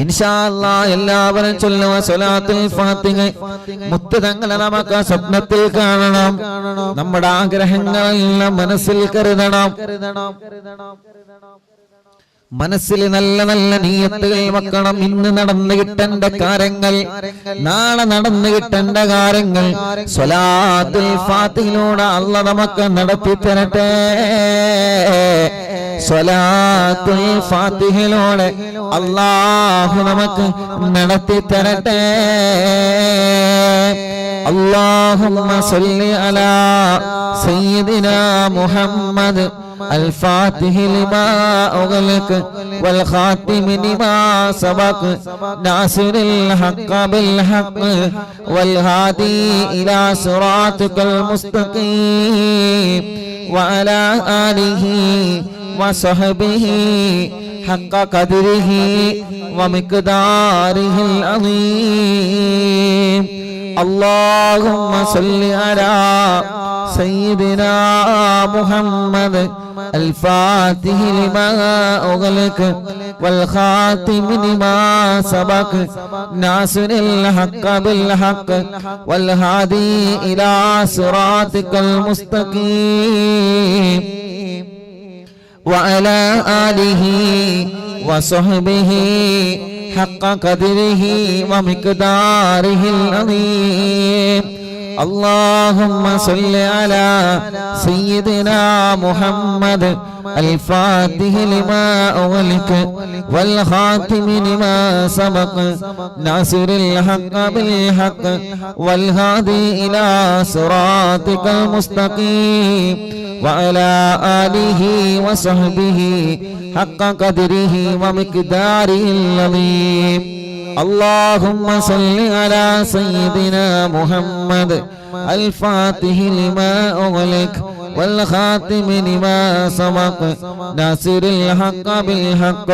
ഇൻഷാ അല്ലാഹ് എല്ലാവരും ചൊല്ലുക സ്വലാത്തുൽ ഫാത്തിഹ. മുത്ത് തങ്ങളെ നമുക്ക് സ്വപ്നത്തിൽ കാണണം. നമ്മുടെ ആഗ്രഹങ്ങളെല്ലാം മനസ്സിൽ കരുതണം. മനസ്സിൽ നല്ല നല്ല നിയ്യത്തുകൾ വെക്കണം. ഇന്ന് നടന്നു കിട്ടേണ്ട കാര്യങ്ങൾ, നാളെ നടന്നു കിട്ടേണ്ട കാര്യങ്ങൾ സ്വലാത്തുൽ ഫാത്തിഹയിലൂടെ അല്ലാഹ് നമുക്ക് നടത്തി തരട്ടെ. സ്വലാത്തുൽ ഫാത്തിഹയിലൂടെ അല്ലാഹു നമുക്ക് നടത്തി തരട്ടെ. اللهم صل على سيدنا محمد الفاتح لما أغلق والخاتم لما سبق ناصر الحق بالحق والهادي إلى صراطك المستقيم وعلى آله وصحبه حق قدره ومقداره العظيم. اللهم صل على سيدنا محمد الفاتح لما أغلق والخاتم لما سبق ناصر الحق بالحق والهادي إلى صراطك المستقيم وعلى آله وصحبه حق قدره ومقداره العظيم. اللهم صل على سيدنا محمد الفاتح لما أغلق والخاتم لما سبق ناصر الحق بالحق والهادي إلى صراطك المستقيم وعلى آله وصحبه حق قدره ومقداره العظيم. اللهم صل على سيدنا محمد الفاتح لما أغلق والخاتم لما سبق ناصر الحق بالحق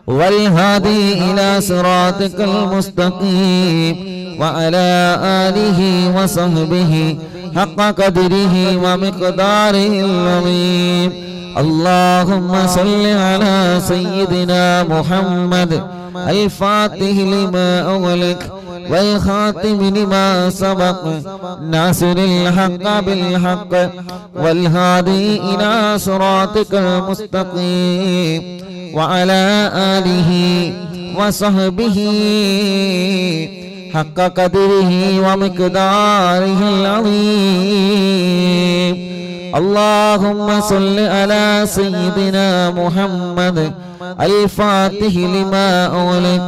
والهادي إلى صراطك المستقيم وعلى آله وصحبه حق قدره ومقداره العظيم. اللهم صل على سيدنا محمد الفاتح لما أغلق والخاتم لما سبق ناصر الحق بالحق والهادي إلى صراطك المستقيم وعلى آله وصحبه حق قدره ومقداره العظيم. اللهم صل على سيدنا محمد الفاتح لما أغلق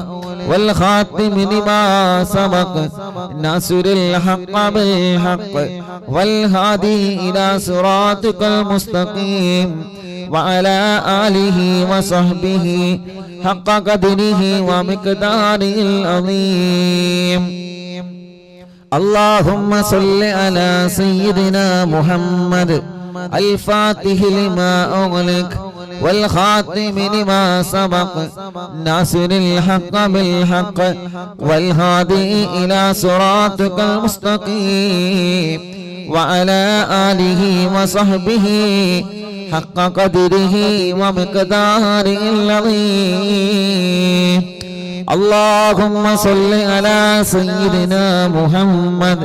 والخاتم لما سبق ناصر الحق بالحق والهادي إلى صراطك المستقيم وعلى آله وصحبه حق قدره ومقداره العظيم. اللهم صل على سيدنا محمد الفاتح لما أغلق والخاتم لما سبق ناصر الحق بالحق والهادي إلى صراطك المستقيم وعلى آله وصحبه حق قدره ومقداره العظيم. اللهم صل على سيدنا محمد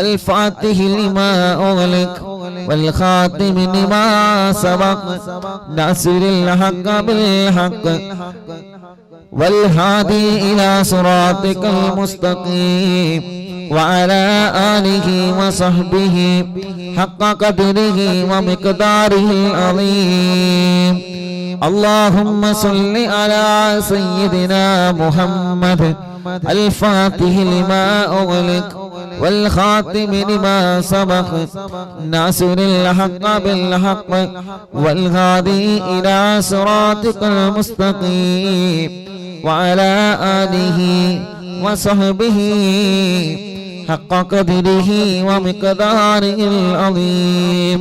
الفاتح لما أغلق والخاتم لما سبق ناصر الحق بالحق والهادي إلى صراطك المستقيم وعلى آله وصحبه حق قدره ومقداره العظيم. اللهم صل على سيدنا محمد الفاتح لما أغلق والخاتم لما سبق ناصر الحق بالحق والهادي إلى صراطك المستقيم وعلى آله وصحبه حق قدره ومقداره العظيم.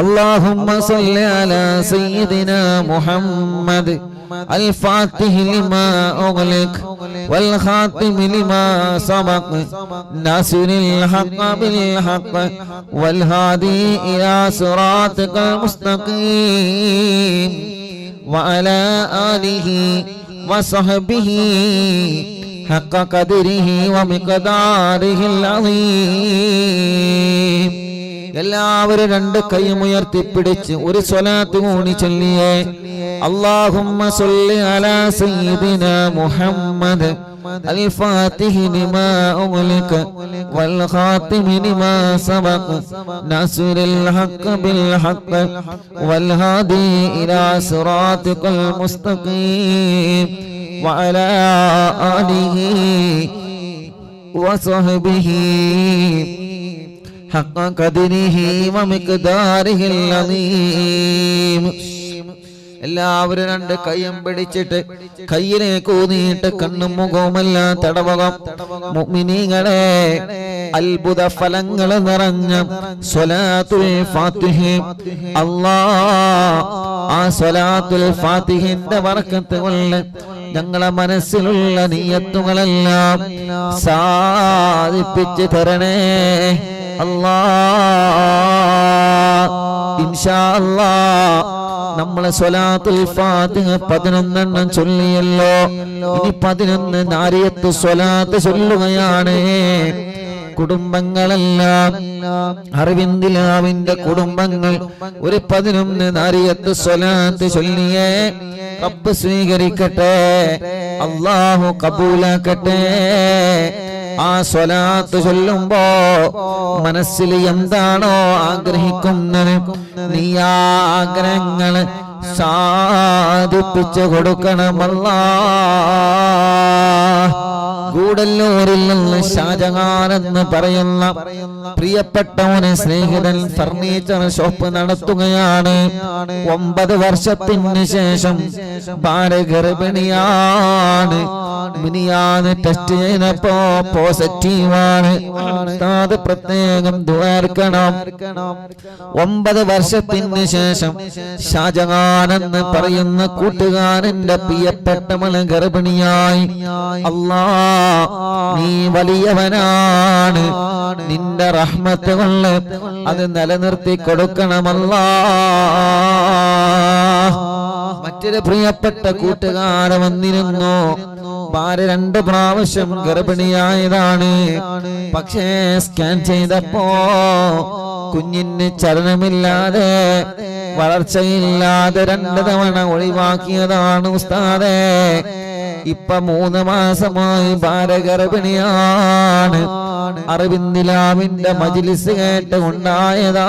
اللهم صل على سيدنا محمد الفاتح لما أغلق والخاتم لما سبق ناصر الحق بالحق والهادي إلى صراطك المستقيم وعلى آله وصحبه حق قدره ومقداره العظيم. എല്ലാവരും രണ്ട് കൈയും ഉയർത്തിപ്പിടിച്ച് ഒരു സ്വലാത്ത് കൂടി ചൊല്ലിയേ. اللهم صل على سيدنا محمد الفاتح لما أغلق والخاتم لما سبق ناصر الحق بالحق والهادي إلى صراطك المستقيم وعلى آله وصحبه حق قدره ومقداره العظيم. എല്ലാവരും രണ്ട് കൈയും പിടിച്ചിട്ട് കയ്യിലേക്ക് ഊന്നിയിട്ട് കണ്ണും മുഖവുമെല്ലാം തടവക. മുഅ്മിനീങ്ങളെ, അത്ഭുത ഫലങ്ങൾ നിറഞ്ഞ സ്വലാത്തുൽ ഫാത്തിഹ. ആ സ്വലാത്തുൽ ഫാത്തിഹിന്റെ ബർക്കത്ത് കൊണ്ട് ഞങ്ങളെ മനസ്സിലുള്ള നിയ്യത്തുകളെല്ലാം സാധിപ്പിച്ച് തരണേ അല്ലാഹ്. ഇൻഷാ അല്ലാഹ് നമ്മളെ സ്വലാത്തുൽ ഫാത്തിഹ 11 ചൊല്ലിയല്ലോ. ഇനി 11 നാരിയത്ത് സ്വലാത്ത് ചൊല്ലുകയാണ്. കുടുംബങ്ങളെല്ലാം അരവിന്ദിലാവിന്റെ കുടുംബങ്ങൾ ഒരു 11 നാരിയത്ത് സ്വലാത്ത് ചൊല്ലിയേ. റബ്ബ് സ്വീകരിക്കട്ടെ, അല്ലാഹു കബൂലാക്കട്ടെ. ആ സ്വലാത്ത് ചൊല്ലുമ്പോ മനസ്സിൽ എന്താണോ ആഗ്രഹിക്കുന്നത് നീ ആ ആഗ്രഹങ്ങൾ സാധിപ്പിച്ചു കൊടുക്കണമല്ലാ. ഗൂഡല്ലൂരിൽ നിന്ന് ഷാജഹാൻ എന്ന് പറയുന്ന പ്രിയപ്പെട്ടവന് സ്നേഹിതൻ ഫർണിച്ചർ ഷോപ്പ് നടത്തുകയാണ്. 9 വർഷത്തിന് ശേഷം ഭാര്യ ഗർഭിണിയാണ്. മിനിയാന്ന് ടെസ്റ്റ് ചെയ്തപ്പോ പോസിറ്റീവാണ്. അത് പ്രത്യേകം ദുആർക്കണം. 9 വർഷത്തിന് ശേഷം ഷാജഹാൻ എന്ന് പറയുന്ന കൂട്ടുകാരന്റെ പ്രിയപ്പെട്ടവള് ഗർഭിണിയായി. അല്ലാഹ്, നീ വലിയവനാണ്. നിന്റെ റഹ്മത്ത് കൊണ്ട് അത് നിലനിർത്തി കൊടുക്കണമല്ലാഹ്. മറ്റൊരു പ്രിയപ്പെട്ട കൂട്ടുകാരൻ വന്നിരുന്നു. ഭാര്യ 2 പ്രാവശ്യം ഗർഭിണിയായതാണ്. പക്ഷേ സ്കാൻ ചെയ്തപ്പോ കുഞ്ഞിന് ചലനമില്ലാതെ വളർച്ചയില്ലാതെ 2 തവണ ഒഴിവാക്കിയതാണ് ഉസ്താദേ. ഇപ്പൊ 3 മാസമായി ഭാര്യ ഗർഭിണിയാണ്. അരവിന്ദിലാവിന്റെ മജ്ലിസ് കേട്ട് ഉണ്ടായതാണ്.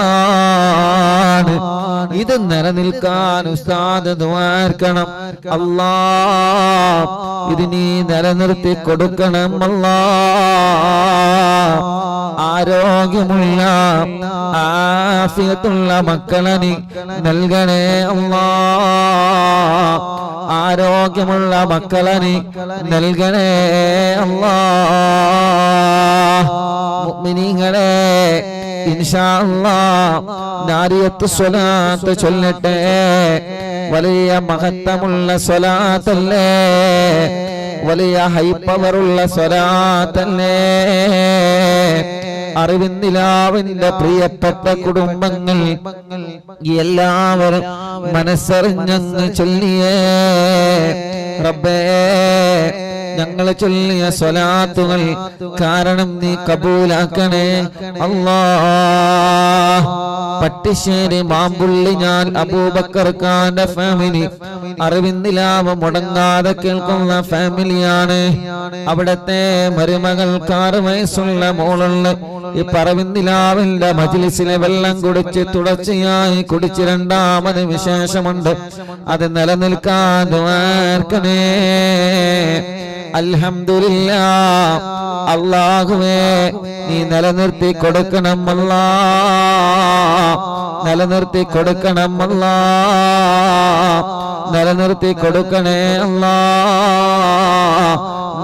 ഇത് നിലനിൽക്കാൻ ഉസ്താദ് ദുആർക്കണം. അല്ലാഹ്, ഇത് നീ നിലനിർത്തി കൊടുക്കണം അല്ലാഹ്. ആരോഗ്യമുള്ള ആഫിയത്തുള്ള മക്കളെ നീ നൽകണേ അല്ലാഹ്. ആരോഗ്യമുള്ള മക്കളെ നീ നൽകണേ അല്ലാഹ്. മുഅ്മിനീങ്ങളെ, ഇൻഷാ അല്ലാഹ് നാരിയത്ത് സ്വലാത്ത് ചൊല്ലട്ടെ. വലിയ മഹത്വമുള്ള സ്വലാത്തല്ലേ, വലിയ ഹൈപ്പവറുള്ള സ്വലാത്തല്ലേ. അറിവിന്ദിലാവിന്റെ പ്രിയപ്പെട്ട കുടുംബങ്ങൾ എല്ലാവരും മനസ്സറിഞ്ഞങ്ങ് ചൊല്ലിയേ. റബ്ബേ, ഞങ്ങൾ ചൊല്ലിയ സ്വലാത്തുകൾ കാരണം നീ കബൂലാക്കണേ അല്ലാഹ്. പട്ടിശ്ശേരി മാമ്പുള്ളി ഞാൻ അബൂബക്കർ ഖാന്റെ ഫാമിലി അറിവിന്ദിലാവ് മുടങ്ങാതെ കേൾക്കുന്ന ഫാമിലിയാണ്. അവിടത്തെ മരുമകൾക്ക് 6 വയസ്സുള്ള മോളുള്ള ഈ പറവിന്ദിലാവിന്റെ മജ്ലിസിലെ വെള്ളം കുടിച്ച് തുടർച്ചയായി കുടിച്ച് 2ാമത് വിശേഷമുണ്ട്. അത് നിലനിൽക്കാൻ ദുആർക്കണേ. അൽഹംദുലില്ലാഹ്. അല്ലാഹുവേ, നീ നിലനിർത്തി കൊടുക്കണം അല്ലാഹ്. നിലനിർത്തി കൊടുക്കണം അല്ലാഹ്. നിലനിർത്തി കൊടുക്കണേ അല്ലാഹ്.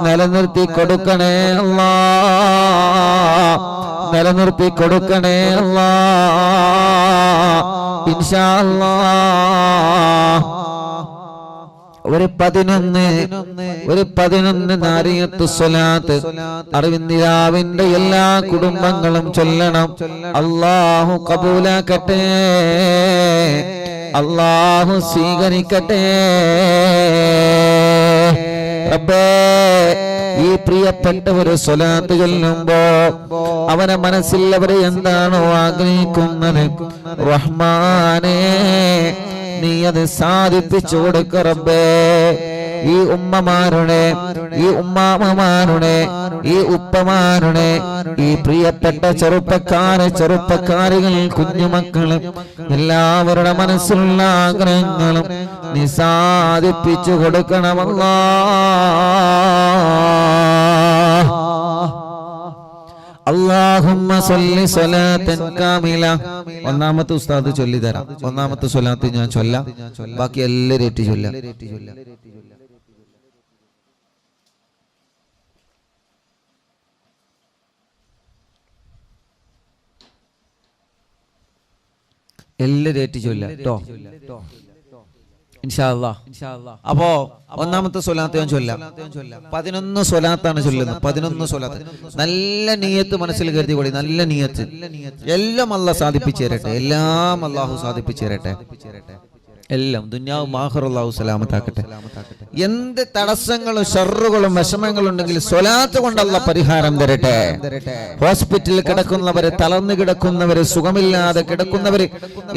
നിലനിർത്തി കൊടുക്കണേ അല്ലാഹ്. നിലനിർത്തി കൊടുക്കണേ അല്ലാഹ്. ഇൻഷാ അല്ലാഹ്. ഒരു 11 നാരിയത്ത് സ്വലാത്ത് അറിവിന്ദിലാവിന്റെ എല്ലാ കുടുംബങ്ങളും ചൊല്ലണം. അല്ലാഹു കബൂലാക്കട്ടെ. അല്ലാഹു സ്വീകരിക്കട്ടെ. റബ്ബേ, ഈ പ്രിയപ്പെട്ടവർ സ്വലാത്ത് ചൊല്ലുമ്പോ അവരെ മനസ്സിൽ അവര് എന്താണോ ആഗ്രഹിക്കുന്നത് റഹ്മാനേ നീ അത് സാധിപ്പിച്ചു കൊടുക്ക റബ്ബേ. ഈ ഉമ്മമാരുടെ, ഈ ഉമ്മാമ്മമാരുടെ, ഈ ഉപ്പമാരുടെ, ഈ പ്രിയപ്പെട്ട ചെറുപ്പക്കാരികൾ, കുഞ്ഞുമക്കള് എല്ലാവരുടെ മനസ്സിലുള്ള ആഗ്രഹങ്ങളും നീ സാധിപ്പിച്ചു കൊടുക്കണമല്ലാ. അല്ലാഹുമ്മ സ്വല്ലി സ്വലാത്തൻ കാമില. ഒന്നാമത്തെ ഉസ്താദ് ചൊല്ലി തരാം. ഒന്നാമത്തെ സ്വലാത്ത് ഞാൻ ചൊല്ലാം, ബാക്കി എല്ലാവരും ഏറ്റ് ചൊല്ലാം. എല്ലാവരും ഏറ്റ് ചൊല്ലാം ട്ടോ. ഇൻഷാ അല്ലാഹ്. അപ്പോ ഒന്നാമത്തെ സ്വലാത്ത് ഞാൻ ചൊല്ലാം. 11 സ്വലാത്താണ് ചൊല്ലുന്നത്. 11 സ്വലാത്ത്. നല്ല നിയത്ത് മനസ്സിൽ കരുതി കൂടി. നല്ല നിയത്ത്. എല്ലാം അല്ലാഹ് സാധിപ്പിച്ചു തരട്ടെ. എല്ലാം അല്ലാഹു സാധിപ്പിച്ചു തരട്ടെ. എല്ലാം ദുനിയാവും ആഖിറവും അല്ലാഹു സലാമത്താക്കട്ടെ. എന്ത് തടസ്സങ്ങളും ഷർറുകളും വിഷമങ്ങളും ഉണ്ടെങ്കിൽ സ്വലാത്ത് കൊണ്ട് അല്ലാഹ് പരിഹാരം തരട്ടെ. ഹോസ്പിറ്റലിൽ കിടക്കുന്നവര്, തളർന്നു കിടക്കുന്നവര്, സുഖമില്ലാതെ കിടക്കുന്നവര്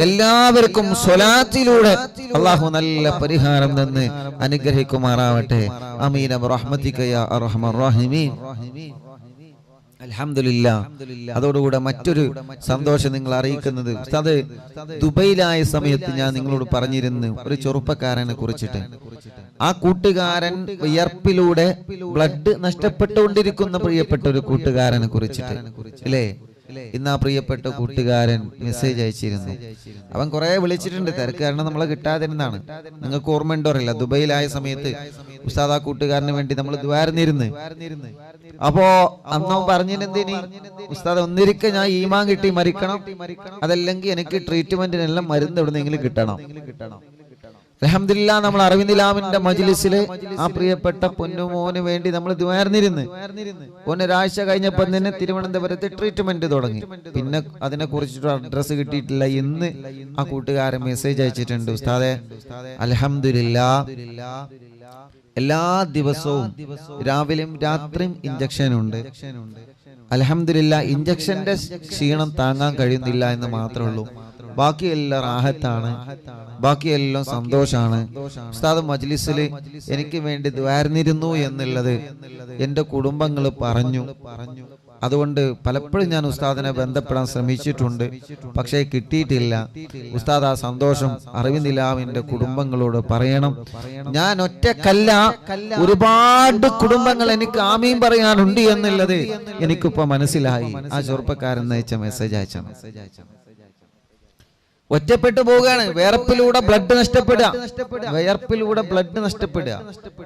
എല്ലാവർക്കും സ്വലാത്തിലൂടെ അല്ലാഹു നല്ല പരിഹാരം തന്ന് അനുഗ്രഹിക്കുമാറാവട്ടെ. ആമീൻ ബിറഹ്മതിക യാ അർഹമർ റഹീമീൻ. അൽഹംദുലില്ലാഹ്. അതോടുകൂടെ മറ്റൊരു സന്തോഷം നിങ്ങൾ അറിയിക്കുന്നത്, ഉസ്താദ് ദുബൈയിലായ സമയത്ത് ഞാൻ നിങ്ങളോട് പറഞ്ഞിരുന്നു ഒരു ചെറുപ്പക്കാരനെ കുറിച്ചിട്ട്. ആ കൂട്ടുകാരൻ വിയർപ്പിലൂടെ ബ്ലഡ് നഷ്ടപ്പെട്ടുകൊണ്ടിരിക്കുന്ന പ്രിയപ്പെട്ട ഒരു കൂട്ടുകാരനെ കുറിച്ചിട്ട് അല്ലേ? ഇന്ന് ആ പ്രിയപ്പെട്ട കൂട്ടുകാരൻ മെസ്സേജ് അയച്ചിരുന്നു. അവൻ കുറെ വിളിച്ചിട്ടുണ്ട്, തിരക്ക് കാരണം നമ്മളെ കിട്ടാതിരുന്നാണ്. നിങ്ങൾക്ക് ഓർമ്മയുണ്ടോ അറിയില്ല, ദുബൈയിലായ സമയത്ത് ഉസ്താദ് ആ കൂട്ടുകാരന് വേണ്ടി നമ്മൾ ദ്വാരന്നിരുന്ന്. അപ്പോ അന്ന് പറഞ്ഞിരുന്നതിന് ഉസ്താദ് ഒന്നിരിക്കെ ഞാൻ ഈമാൻ കിട്ടി മരിക്കണം, അതല്ലെങ്കിൽ എനിക്ക് ട്രീറ്റ്മെന്റിനെല്ലാം മരുന്ന് എവിടുന്നെങ്കിലും കിട്ടണം. അൽഹംദുലില്ലാഹ്, നമ്മൾ അറിവിന്ദിലാമിന്റെ മജ്ലിസില് ആ പ്രിയപ്പെട്ട പൊന്നുമോന് വേണ്ടി നമ്മൾ ദ്വാരന്നിരുന്ന്. ഒരാഴ്ച കഴിഞ്ഞപ്പോ തന്നെ തിരുവനന്തപുരത്ത് ട്രീറ്റ്മെന്റ് തുടങ്ങി. പിന്നെ അതിനെ കുറിച്ചിട്ട് അഡ്രസ് കിട്ടിയിട്ടില്ല. ഇന്ന് ആ കൂട്ടുകാരൻ മെസ്സേജ് അയച്ചിട്ടുണ്ട്, ഉസ്താദെ അൽഹംദുലില്ലാഹ് എല്ലാ ദിവസവും രാവിലെയും രാത്രിയും ഇഞ്ചക്ഷൻ ഉണ്ട്. അൽഹംദുലില്ലാഹ് ഇഞ്ചക്ഷന്റെ ക്ഷീണം താങ്ങാൻ കഴിയുന്നില്ല എന്ന് മാത്രമേ ഉള്ളൂ. ബാക്കിയെല്ലാം റാഹത്താണ്, ബാക്കിയെല്ലാം സന്തോഷാണ്. ഉസ്താദ് മജ്ലിസിൽ എനിക്ക് വേണ്ടി ദ്വാരന്നിരുന്നു എന്നുള്ളത് എന്റെ കുടുംബങ്ങൾ പറഞ്ഞു. അതുകൊണ്ട് പലപ്പോഴും ഞാൻ ഉസ്താദിനെ ബന്ധപ്പെടാൻ ശ്രമിച്ചിട്ടുണ്ട്, പക്ഷേ കിട്ടിയിട്ടില്ല. ഉസ്താദ് ആ സന്തോഷം അറിവിന്ദിലാമിന്റെ കുടുംബങ്ങളോട് പറയണം. ഞാൻ ഒറ്റക്കല്ല, ഒരുപാട് കുടുംബങ്ങൾ എനിക്ക് ആമീൻ പറയാനുണ്ട് എന്നുള്ളത് എനിക്കിപ്പോ മനസ്സിലായി. ആ ചെറുപ്പക്കാരൻ അയച്ച മെസ്സേജ് അയച്ചാണ്. ഒറ്റപ്പെട്ടു പോവുകയാണ്. വിയർപ്പിലൂടെ ബ്ലഡ് നഷ്ടപ്പെടുക, വിയർപ്പിലൂടെ ബ്ലഡ് നഷ്ടപ്പെടുക.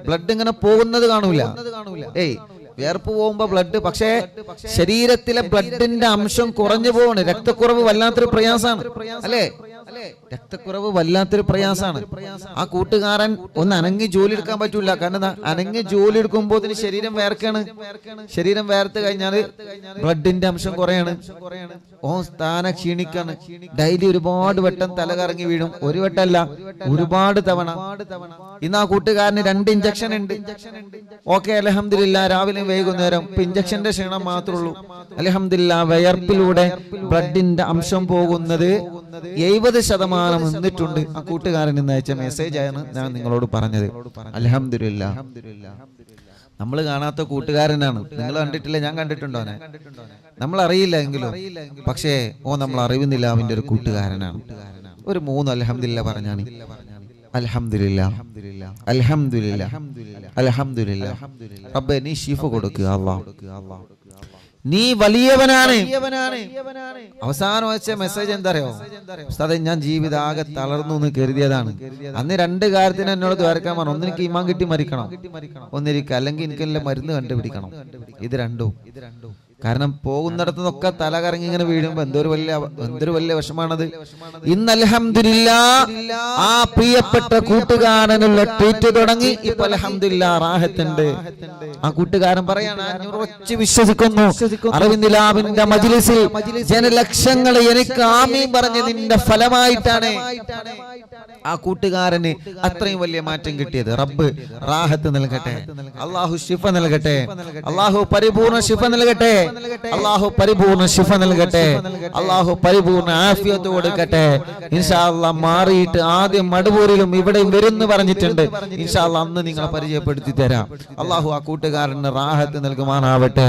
ബ്ലഡ് ഇങ്ങനെ പോകുന്നത് കാണൂല. വിയർപ്പ് പോകുമ്പോ ബ്ലഡ്, പക്ഷേ ശരീരത്തിലെ ബ്ലഡിന്റെ അംശം കുറഞ്ഞു പോവാണ്. രക്തക്കുറവ് വല്ലാത്തൊരു പ്രയാസമാണ് അല്ലേ? രക്തക്കുറവ് വല്ലാത്തൊരു പ്രയാസമാണ്. ആ കൂട്ടുകാരൻ ഒന്ന് അനങ്ങി ജോലി എടുക്കാൻ പറ്റൂല. കാരണം അനങ്ങി ജോലി എടുക്കുമ്പോ ശരീരം വേർക്കാണ്. ശരീരം വേർത്ത് കഴിഞ്ഞാല് ബ്ലഡിന്റെ അംശം കുറയാണ്. സ്ഥാന ക്ഷീണിക്കാണ്. ഡെയിലി ഒരുപാട് വട്ടം തല കറങ്ങി വീഴും. ഒരു വട്ടമല്ല, ഒരുപാട് തവണ. ഇന്ന് ആ കൂട്ടുകാരന് 2 ഇഞ്ചക്ഷൻ ഉണ്ട്. ഓക്കെ, അൽഹംദുലില്ലാഹ് രാവിലെ വൈകുന്നേരം. ഇപ്പൊ ഇഞ്ചക്ഷന്റെ ക്ഷീണം മാത്രമേ ഉള്ളൂ. അൽഹംദുലില്ലാഹ് വിയർപ്പിലൂടെ ബ്ലഡിന്റെ അംശം പോകുന്നത് 70% നിന്നിട്ടുണ്ട്. ആ കൂട്ടുകാരൻ ഇന്ന് അയച്ച മെസ്സേജ് ആണ് ഞാൻ നിങ്ങളോട് പറഞ്ഞത്. അൽഹംദുലില്ലാഹ്. നമ്മൾ കാണാത്ത കൂട്ടുകാരനാണ്. നിങ്ങൾ കണ്ടിട്ടില്ല, ഞാൻ കണ്ടിട്ടുണ്ടോ? നമ്മൾ അറിയില്ല എങ്കിലും, പക്ഷേ നമ്മൾ അറിയുന്നില്ല അവന്റെ ഒരു കൂട്ടുകാരനാണ്. ഒരു 3 അൽഹംദുലില്ലാഹ് പറഞ്ഞാണ്. അൽഹംദുലില്ലാഹ്, അൽഹംദുലില്ലാഹ്, അൽഹംദുലില്ലാഹ്. റബ്ബേ നീ ശിഫ കൊടുക്കുക അല്ലാഹ്, നീ വലിയവനാണ്. അവസാനം വെച്ച മെസ്സേജ് എന്താ അറിയോ? ഉസ്താദേ ഞാൻ ജീവിതാകെ തളർന്നു എന്ന് കരുതിയതാണ്. അന്ന് 2 കാര്യത്തിന് എന്നോട് ദ്വാരക്കാൻ പറഞ്ഞു. ഒന്നെനിക്ക് ഈമാൻ കിട്ടി മരിക്കണം, ഒന്നിരിക്കുക, അല്ലെങ്കിൽ എനിക്കെല്ലാം മരുന്ന് കണ്ടുപിടിക്കണം. ഇത് രണ്ടും കാരണം പോകുന്നിടത്തുനിന്നൊക്കെ തല കറങ്ങി ഇങ്ങനെ വീഴുമ്പോ എന്തൊരു വലിയ വിഷമാണത്. ഇന്ന് അൽഹംദുലില്ലാഹ് ആ പ്രിയപ്പെട്ട കൂട്ടുകാരനുള്ള ട്രീറ്റ് തുടങ്ങി. ഇപ്പൊ അൽഹംദുലില്ലാഹ് റാഹത്തുണ്ട്. ആ കൂട്ടുകാരൻ പറയാണ്, ഞാൻ ഉറച്ചു വിശ്വസിക്കുന്നു അറിവിന്ദിലാവിന്റെ മജ്ലിസിൽ ജനലക്ഷങ്ങൾ എനിക്ക് ആമീൻ പറഞ്ഞതിന്റെ ഫലമായിട്ടാണ് ആ കൂട്ടുകാരന് അത്രയും വലിയ മാറ്റം കിട്ടിയത്. റബ്ബ് റാഹത്ത് നൽകട്ടെ, അല്ലാഹു ശിഫ നൽകട്ടെ, അല്ലാഹു പരിപൂർണ്ണ ശിഫ നൽകട്ടെ, അല്ലാഹു പരിപൂർണ്ണ ശിഫ നൽകട്ടെ, അല്ലാഹു പരിപൂർണ്ണ ആഫിയത്ത് കൊടുക്കട്ടെ. ഇൻഷാ അല്ലാഹ് മാറിയിട്ട് ആദ്യം മടവൂരിലും ഇവിടെയും വരുന്നു പറഞ്ഞിട്ടുണ്ട്. ഇൻഷാ അല്ലാഹ് അന്ന് നിങ്ങളെ പരിചയപ്പെടുത്തി തരാം. അല്ലാഹു ആ കൂട്ടുകാരന് റാഹത്ത് നൽകുമാറാവട്ടെ,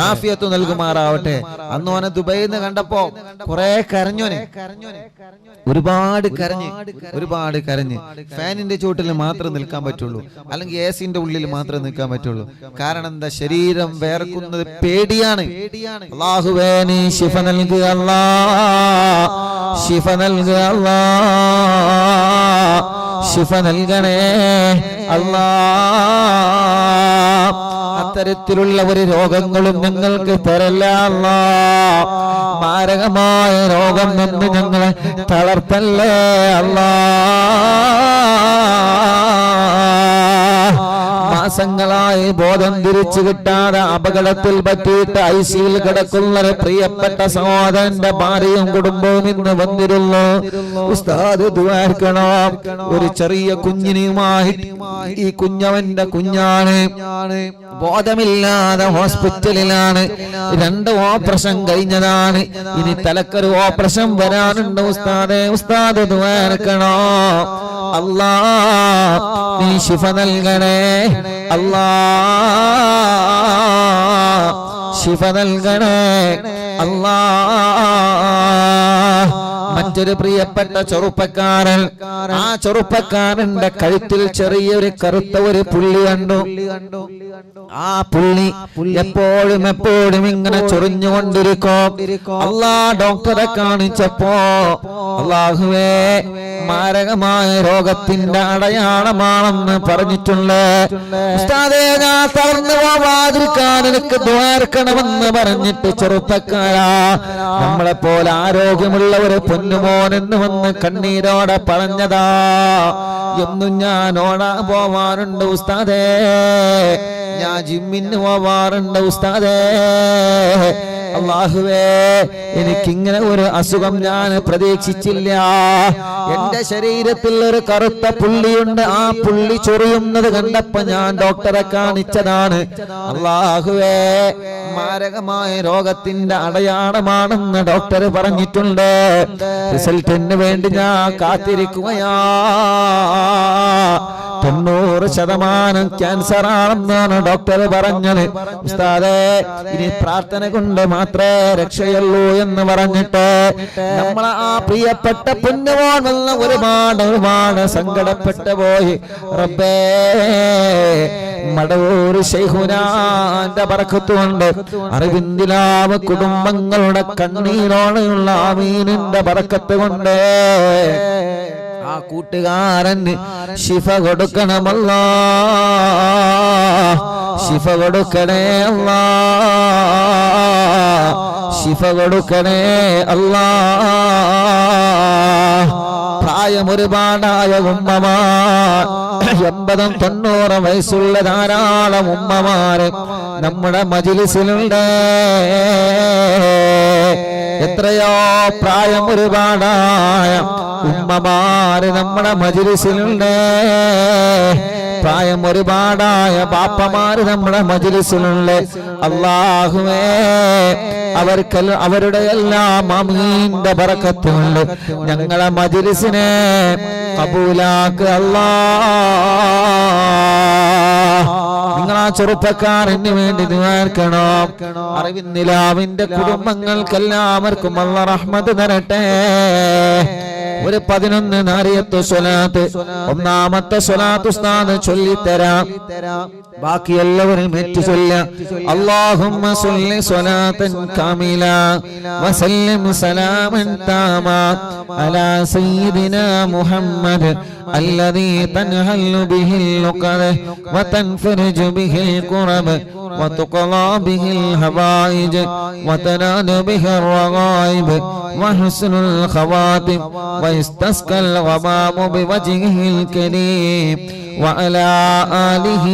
ആഫിയത്ത് നൽകുമാറാവട്ടെ. അന്ന് ഓനെ ദുബൈയിൽ നിന്ന് കണ്ടപ്പോ കുറെ കരഞ്ഞോനെ, ഒരുപാട് കരഞ്ഞ് ഫാനിന്റെ ചോട്ടിൽ മാത്രം നിൽക്കാൻ പറ്റുള്ളൂ, അല്ലെങ്കിൽ എസിന്റെ ഉള്ളിൽ മാത്രം നിൽക്കാൻ പറ്റുള്ളൂ. കാരണം എന്താ, ശരീരം വേർക്കുന്നത് പേടിയാണ്. അല്ലാഹുവേ നീ ശിഫ നൽകുക അല്ലാഹ്, ശിഫ നൽകുക അല്ലാഹ്, ശിഫ നൽകണേ അല്ലാഹ്. അത്തരത്തിലുള്ള ഒരു രോഗങ്ങളും ഞങ്ങൾക്ക് തരല്ല അല്ലാഹ്. മാരകമായ രോഗം നിന്ന് ഞങ്ങളെ തളർത്തല്ലേ അല്ലാഹ്. മാസങ്ങളായി ബോധം തിരിച്ചു കിട്ടാതെ അപകടത്തിൽ പറ്റിയിട്ട് ഐസിയിൽ കിടക്കുന്ന പ്രിയപ്പെട്ട സഹോദരന്റെ ഭാര്യയും കുടുംബവും ഇന്ന് വന്നിരുന്നു. ഉസ്താദ് ദുആർക്കണം. ഒരു ചെറിയ കുഞ്ഞിനുമായി, ഈ കുഞ്ഞവന്റെ കുഞ്ഞാണ്, ബോധമില്ലാതെ ഹോസ്പിറ്റലിലാണ്. 2 ഓപ്പറേഷൻ കഴിഞ്ഞതാണ്, ഇനി തലക്കൊരു ഓപ്പറേഷൻ വരാനുണ്ട്. ഉസ്താദ് ദുആർക്കണം. അല്ലാഹ് നീ ശിഫ നൽകണേ അല്ലാഹ്, ശിഫ നൽകണേ അല്ലാഹ്. മറ്റൊരു പ്രിയപ്പെട്ട ചെറുപ്പക്കാരൻ, ആ ചെറുപ്പക്കാരന്റെ കഴുത്തിൽ ചെറിയൊരു കറുത്ത ഒരു പുള്ളി കണ്ടു. ആ പുള്ളി എപ്പോഴും ഇങ്ങനെ ചൊറിഞ്ഞുകൊണ്ടിരിക്കും. അല്ലാഹ് ഡോക്ടറെ കാണിച്ചപ്പോ അല്ലാഹുവേ മാരകമായ രോഗത്തിന്റെ അടയാളമാണെന്ന് പറഞ്ഞിട്ടുണ്ട്. ഉസ്താദേ ഞാൻ തളർന്നു പോവാതിരിക്കാൻ എനിക്ക് ദ്വാരക്കണമെന്ന് പറഞ്ഞിട്ട് ചെറുപ്പക്കാരാ, നമ്മളെ പോലെ ആരോഗ്യമുള്ള ഒരു പൊന്നുമോൻ എന്ന് വന്ന് കണ്ണീരോടെ പറഞ്ഞതാ. എന്നും ഞാൻ ഓടാൻ പോവാറുണ്ട് ഉസ്താദേ, ഞാൻ ജിമ്മിന് പോവാറുണ്ട് ഉസ്താദേ. അല്ലാഹുവേ എനിക്കിങ്ങനെ ഒരു അസുഖം ഞാൻ പ്രതീക്ഷിച്ചില്ല. എന്റെ ശരീരത്തിൽ ഒരു കറുത്ത പുള്ളിയുണ്ട്, ആ പുള്ളി ചൊറിയുന്നത് കണ്ടപ്പോ ഞാൻ ഡോക്ടറെ കാണിച്ചതാണ്. അല്ലാഹുവേ മാരകമായ രോഗത്തിന്റെ അടയാളമാണെന്ന് ഡോക്ടർ പറഞ്ഞിട്ടുണ്ട്. റിസൾട്ടിന് വേണ്ടി ഞാൻ കാത്തിരിക്കുകയാ. 90% ക്യാൻസർ ആണെന്നാണ് ഡോക്ടർ പറഞ്ഞത്. ഉസ്താദേ ഇനി പ്രാർത്ഥന കൊണ്ട് മാത്രമേ രക്ഷയുള്ളൂ എന്ന് പറഞ്ഞിട്ട് നമ്മളെ ആ പ്രിയപ്പെട്ട പൊന്നുമോൻ വന്ന് ഒരുപാട് സങ്കടപ്പെട്ടു പോയി. റബ്ബേ മടവൂർ ശൈഖുനാന്റെ ബറക്കത്ത് കൊണ്ട് അറിവിന്ദിലാവ് കുടുംബങ്ങളുടെ കണ്ണീരോടെയുള്ള ആമീനിന്റെ ബറക്കത്ത് കൊണ്ട് ആ കൂട്ടുകാരന് ശിഫ കൊടുക്കണമല്ലാ, ശിഫ കൊടുക്കണേ അല്ലാ, ശിഫ കൊടുക്കണേ അല്ലാ. പ്രായം ഒരുപാടായ ഉമ്മമാർ, 80-90 വയസ്സുള്ള ധാരാളം ഉമ്മമാര് നമ്മുടെ മജ്‌ലിസിലുണ്ട്. എത്രയോ പ്രായം ഒരുപാടായ ഉമ്മമാര് നമ്മുടെ മജ്‌ലിസിലുണ്ട്. പ്രായം ഒരുപാടായ ബാപ്പമാര് നമ്മുടെ മജ്‌ലിസിലുണ്ട്. അല്ലാഹുവേ അവരുടെ എല്ലാം ആമീന്റെ ബറക്കത്ത് കൊണ്ട് ഞങ്ങളെ മജ്‌ലിസിനെ കബൂലാക്ക് അല്ലാഹ്. നിങ്ങൾ ആ ചെറുപ്പക്കാരന് വേണ്ടി ദുആർക്കണം. അറിവിന്ദിലാവിന്റെ കുടുംബങ്ങൾക്കെല്ലാവർക്കും അല്ലാഹ് റഹ്മത്ത് തരട്ടെ. ഒരു 11 നാരിയത്ത് സ്വലാത്ത്, ഒന്നാമത്തെ സ്വലാത്ത് ഉസ്താദ് ചൊല്ലിത്തരാം, ബാക്കി എല്ലാവരും ഏറ്റു ചൊല്ലാം. അല്ലാഹുമ്മ സ്വല്ലി സ്വലാത്തൻ കാമില വസല്ലിം സലാമൻ താമാ അലാ സയ്യിദിനാ മുഹമ്മദ് الذي تنهل به اللقد وتنفرج به الكرب وتقضى به الحوائج وتنال به الرغائب وحسن الخواتم ويستسقى الغمام بوجهه الكريم وعلى آله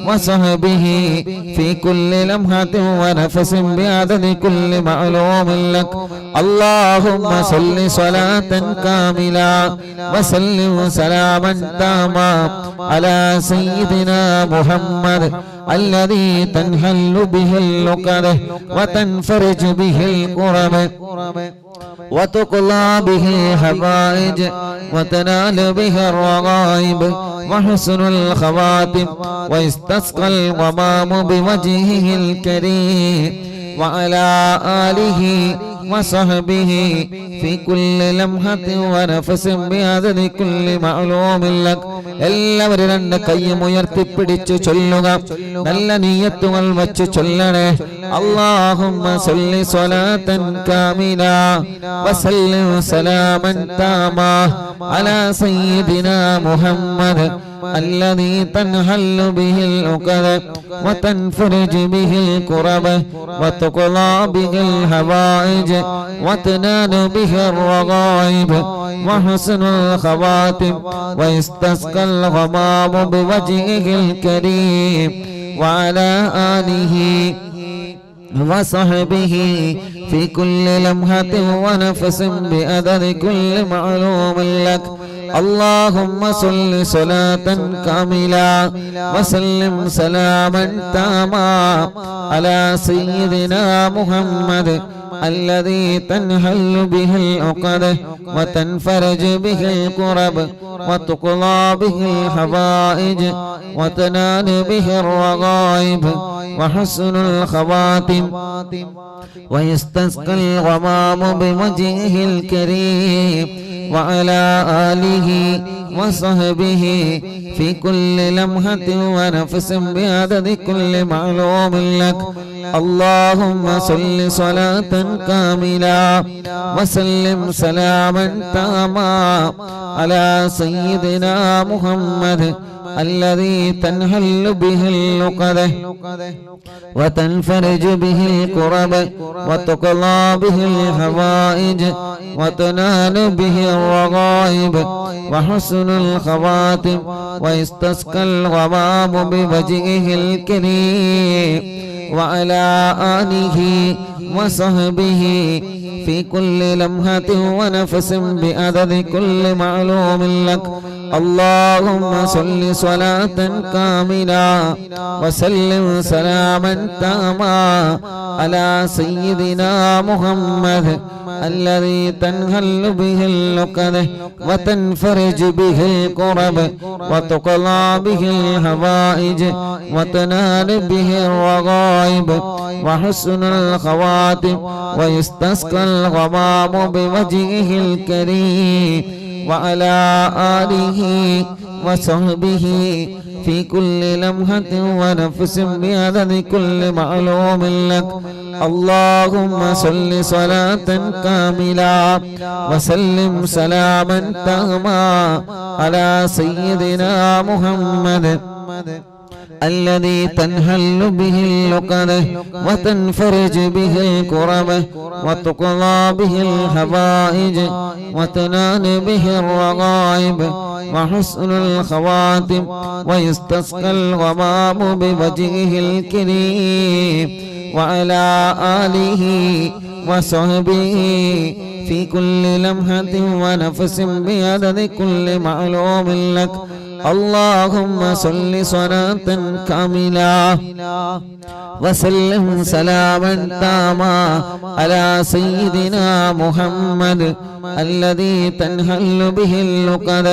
وصحبه في كل لمحة ونفس بعدد كل معلوم لك. اللهم صل صلاة كاملة وسلم سلاما تاما على سيدنا محمد الذي تنحل به اللقد وتنفرج به الكرب وتقضى به الحوائج وتنال به الرغائب وحسن الخواتم ويستسقى الغمام بوجهه الكريم وعلى آله وصحبه في كل لمحة ونفس بعدد كل معلوم لك. എല്ലാവരും രണ്ട് കൈയും ഉയർത്തിപ്പിടിച്ചു ചൊല്ലുക. നല്ല നിയ്യത്തുകൾ വച്ച് ചൊല്ലണേ. اللهم صل صلاة كاملة وسلم سلاما تاما على سيدنا محمد الذي تنحل به العقد وتنفرج به الكرب وتقضى به الحوائج وتنال به الرغائب وحسن الخواتم ويستسقى الغمام بوجهه الكريم وعلى آله وصحبه في كل لمحة ونفس بعدد كل معلوم لك. اللهم صل صلاة كاملة وسلم سلاما تاما على سيدنا محمد الذي تنحل به العقد وتنفرج به الكرب وتقضى به الحوائج وتنال به الرغائب وحسن الخواتم ويستسقى الغمام بوجهه الكريم وعلى آله وصحبه في كل لمحة ونفس بعدد كل معلوم لك. اللهم صل صلاة كاملة وسلم سلاما تاما على سيدنا محمد الذي تنحل به اللقد وتنفرج به الكرب وتقضى به الحوائج وتنال به الرغائب وحسن الخواتم ويستسقى الغمام بوجهه الكريم وعلى آله وصحبه في كل لمحة ونفس بعدد كل معلوم لك. اللهم صل صلاة كاملة وسلم سلاما تاما على سيدنا محمد الذي تنحل به اللقد وتنفرج به الكرب وتقضى به الحوائج وتنال به الرغائب وحسن الخواتم ويستسقى الغمام بوجهه الكريم وعلى آله وصحبه في كل لمحة ونفس بعدد كل معلوم لك. اللهم صل صلاة كاملة وسلم سلاما تاما على سيدنا محمد الذي تنحل به اللقد وتنفرج به الكرب وتقضى به الحوائج وتنال به الرغائب وحسن الخواتم ويستسقى الغمام بوجهه الكريم وعلى آله وصحبه في كل لمحة ونفس بعدد كل معلوم لك. اللهم صل صلاة كاملة وسلم سلاما تاما على سيدنا محمد الذي تنحل به اللقد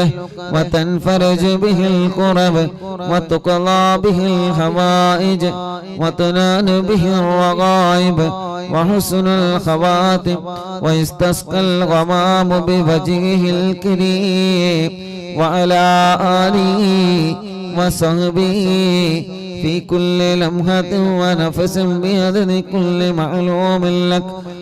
وتنفرج به الكرب وتقضى به الحوائج وتنال به الرغائب وحسن الخواتم ويستسقى الغمام بوجهه الكريم وعلى آله وصحبه في كل لمحة ونفس بعدد كل معلوم لك.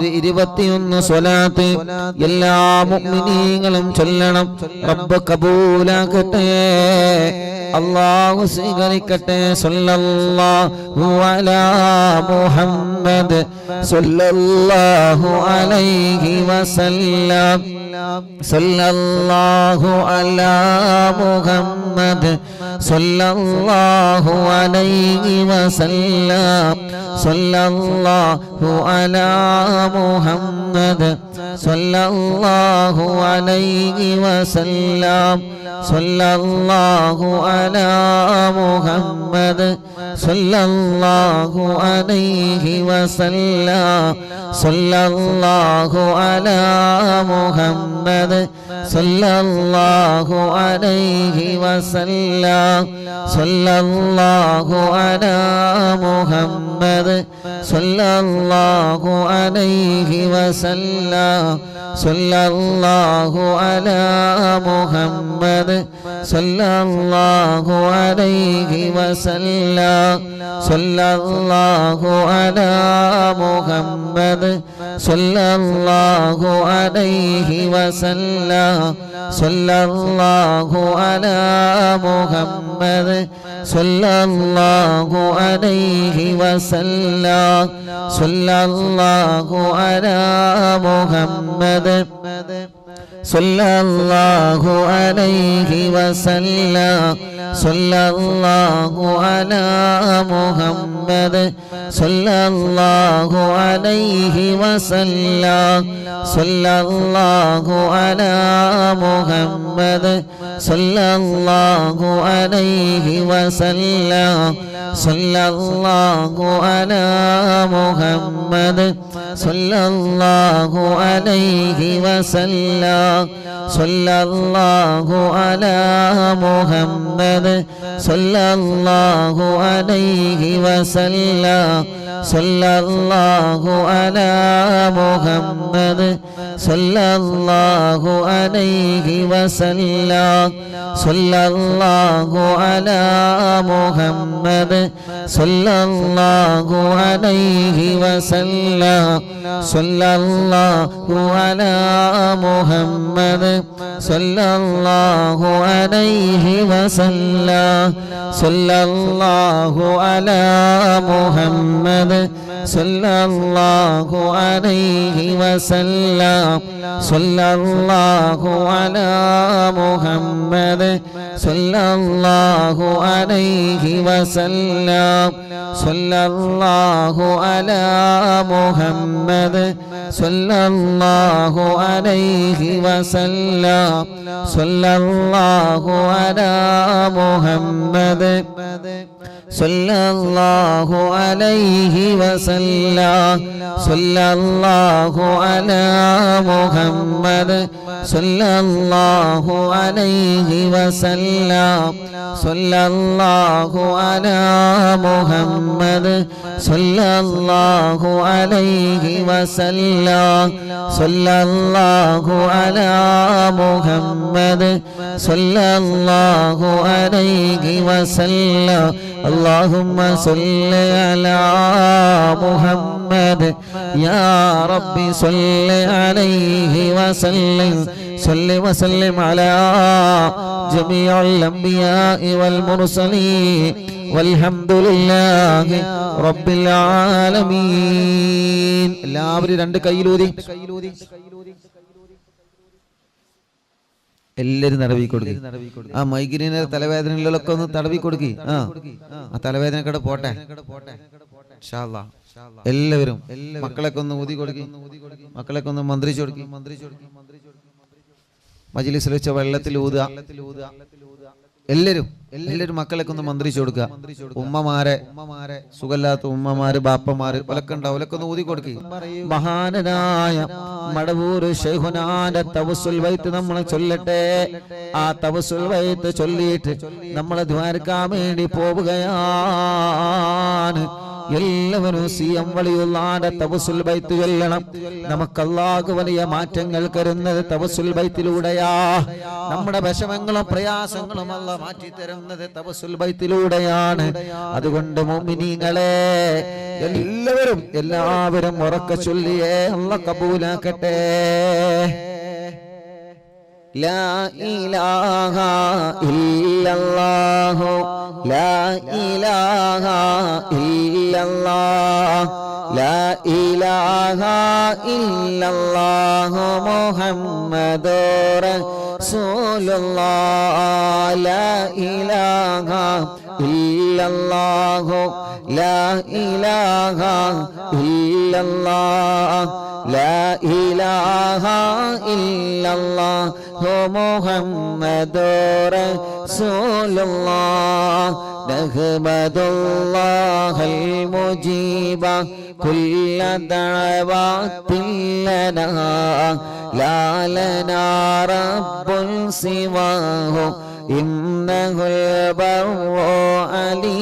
ഒരു 21 സ്വലാത്ത് എല്ലാ മുഅ്മിനീങ്ങളും ചൊല്ലണം. റബ്ബ് കബൂലാക്കട്ടെ, അല്ലാഹു സ്വീകരിക്കട്ടെ. സല്ലല്ലാഹു അലാ മുഹമ്മദ് സല്ലല്ലാഹു അലൈഹി വസല്ലം. സല്ലല്ലാഹു അലാ മുഹമ്മദ് സല്ലല്ലാഹു അലൈഹി വസല്ലം. സല്ലല്ലാഹു അലാ മുഹമ്മദ് സല്ലല്ലാഹു അലൈഹി വസല്ലം. സല്ലല്ലാഹു അലാ മുഹമ്മദ് സല്ലല്ലാഹു അലൈഹി വസല്ലം. സല്ലല്ലാഹു അലാ മുഹമ്മദ് സല്ലല്ലാഹു അലൈഹി വസല്ലം. സല്ലല്ലാഹു അലാ മുഹമ്മദ് സല്ലല്ലാഹു അലൈഹി വസല്ലം. സല്ലല്ലാഹു അലാ മുഹമ്മദ് സല്ലല്ലാഹു അലൈഹി വസല്ലം. സല്ലല്ലാഹു അലാ മുഹമ്മദ് സല്ലല്ലാഹു അലൈഹി വസല്ലം. സല്ലല്ലാഹു അലാ മുഹമ്മദ് സല്ലല്ലാഹു അലൈഹി വസല്ലം. സല്ലല്ലാഹു അലാ മുഹമ്മദ് സല്ലല്ലാഹു അലൈഹി വസല്ലം. സല്ലല്ലാഹു അലാ മുഹമ്മദ് സല്ലല്ലാഹു അലൈഹി വസല്ലം. സല്ലല്ലാഹു അലാ മുഹമ്മദ് സല്ലല്ലാഹു അലൈഹി വസല്ലം. സല്ലല്ലാഹു അലാ മുഹമ്മദ് സല്ലല്ലാഹു അലൈഹി വസല്ലം. സല്ലല്ലാഹു അലാ മുഹമ്മദ് സല്ലല്ലാഹു അലൈഹി വസല്ലം. സല്ലല്ലാഹു അലാ മുഹമ്മദ് സല്ലല്ലാഹു അലൈഹി വസല്ലം. സല്ലല്ലാഹു അലാ മുഹമ്മദ് സല്ലല്ലാഹു അലൈഹി വസല്ലം. സല്ലല്ലാഹു അലാ മുഹമ്മദ് സല്ലല്ലാഹു അലൈഹി വസല്ലം. സല്ലല്ലാഹു അലാ മുഹമ്മദ് സല്ലല്ലാഹു അലൈഹി വസല്ലം. സല്ലല്ലാഹു അലാ മുഹമ്മദ് സല്ലല്ലാഹു അലൈഹി വസല്ലം. സല്ലല്ലാഹു അലാ മുഹമ്മദ് സല്ലല്ലാഹു അലൈഹി വസല്ലം. സല്ലല്ലാഹു അലാ മുഹമ്മദ് സല്ലല്ലാഹു അലൈഹി വസല്ലം. സല്ലല്ലാഹു അലാ മുഹമ്മദ് സല്ലല്ലാഹു അലൈഹി വസല്ലം. സല്ലല്ലാഹു അലാ മുഹമ്മദ് സല്ലല്ലാഹു അലൈഹി വസല്ലം. സല്ലല്ലാഹു അലാ മുഹമ്മദ് സല്ലല്ലാഹു അലൈഹി വസല്ലം. اللهم صل على محمد يا ربي صل عليه وسلم. صل وسلم على جميع الأنبياء والمرسلين والحمد لله رب العالمين. എല്ലാവരും രണ്ട് കൈയിലൂതി എല്ലാരും തടവി കൊടുക്കി. ആ മൈഗ്രീന് തലവേദനകളിലൊക്കെ ഒന്ന് തടവി കൊടുക്കി. ആ തലവേദനക്കടെ പോട്ടെ. എല്ലാവരും മക്കളൊക്കെ ഒന്ന് ഊതി കൊടുക്കി, മക്കളൊക്കെ ഒന്ന് മന്ത്രിച്ചു കൊടുക്കി. മജ്‌ലിസിൽ വെച്ച വെള്ളത്തിൽ ഊതുക. എല്ലാവരും മക്കളൊക്കെ ഒന്ന് മന്ത്രിച്ചു കൊടുക്കുക. ഉമ്മമാരെ, സുഖല്ലാത്ത ഉമ്മമാര്, ബാപ്പമാര് ഒലക്കെ ഉണ്ടാവും, ഒലക്കെ ഒന്ന് ഊതി കൊടുക്കുക. മഹാനായ മടവൂർ ശൈഖുനാന്റെ തവസ്സുൽ ബൈത്ത് നമ്മൾ ചൊല്ലട്ടെ. ആ തവസ്സുൽ ബൈത്ത് ചൊല്ലിയിട്ട് നമ്മൾ ദ്വാരക്കാൻ വേണ്ടി പോവുകയാണ്. എല്ലാവരും സിയം വലിയുള്ളാന്റെ തവസ്സുൽ ബൈത്ത് ചൊല്ലണം. നമുക്ക് അല്ലാഹു വലിയ മാറ്റങ്ങൾ തരുന്നത് തവസ്സുൽ ബൈത്തിലൂടെയാ. നമ്മുടെ വിഷമങ്ങളും പ്രയാസങ്ങളും അല്ലാഹ് മാറ്റി തരുന്നത് തവസ്സുൽ ബൈത്തിലൂടെയാണ്. അതുകൊണ്ട് മുഅ്മിനീങ്ങളെ എല്ലാവരും ഉറക്കെ ചൊല്ലിയേ അല്ലാഹ് കബൂലാക്കട്ടെ. ലാ ഇലാഹ ഇല്ലല്ലാഹു ലാ ഇലാഹ ഇല്ലല്ലാഹ് ലാ ഇലാഹ ഇല്ലല്ലാഹു മുഹമ്മദുർ റസൂലുള്ളാഹ് ലാ ഇലാഹ ഇല്ലല്ലാഹു ലാ ഇലാഹ ഇല്ലല്ലാഹ് ലാ ഇലാഹ ഇല്ലല്ലാഹു മുഹമ്മദുർ റസൂലുള്ളാഹ് നഹ്മദുല്ലാഹൽ മുജീബ കുല്ല ദഅവാതിൻ ലനാ ലാ ലനാ റബ്ബുൻ സിവാഹു ഇന്നഹുൽ ബർറു അലീ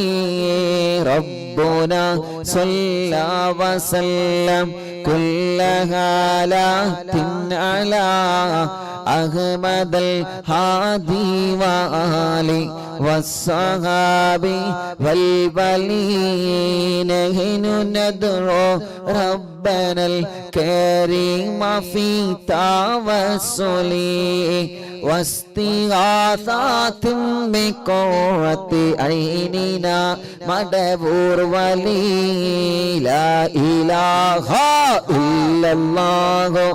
റബ്ബുനാ സ്വല്ല വസല്ലം കുല്ല ഹാലാത്തിൻ അലാ അഹ്മദൽ ഹാദി വആലി വസ്സഹാബി വൽ ബലീന നഹ്നു നദ്ഉ റബ്ബനൽ കരീമ ഫീ തവസ്സുലി വസ്തിഗാസാത്തിൻ ബിഖുവത്തി ഐനിനാ മദബൂർ വലി ലാ ഇലാഹ ഇല്ലല്ലാഹു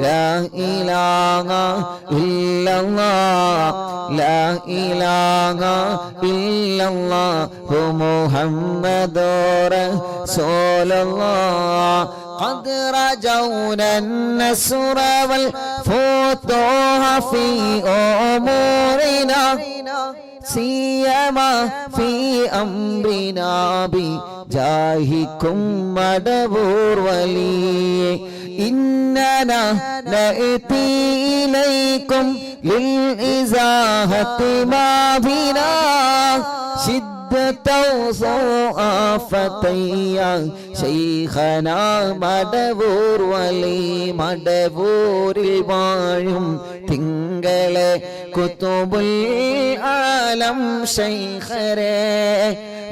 ലാ ഇലാഹ ഇല്ലല്ലാഹ് ലാ ഇലാഹ ഇല്ലല്ലാഹു മുഹമ്മദുർ റസൂലുള്ളാഹ് قد رجونا النصر والفتوح في أمورنا سيما في أمرنا بجاهكم مدبور ولي إننا نأتي إليكم للإزاحة ما بنا فتيا شيخنا മടവൂർ വലി മടവൂരിൽ വാഴും തിങ്കളെ കുതുബുൽ ആലം ശൈഖരെ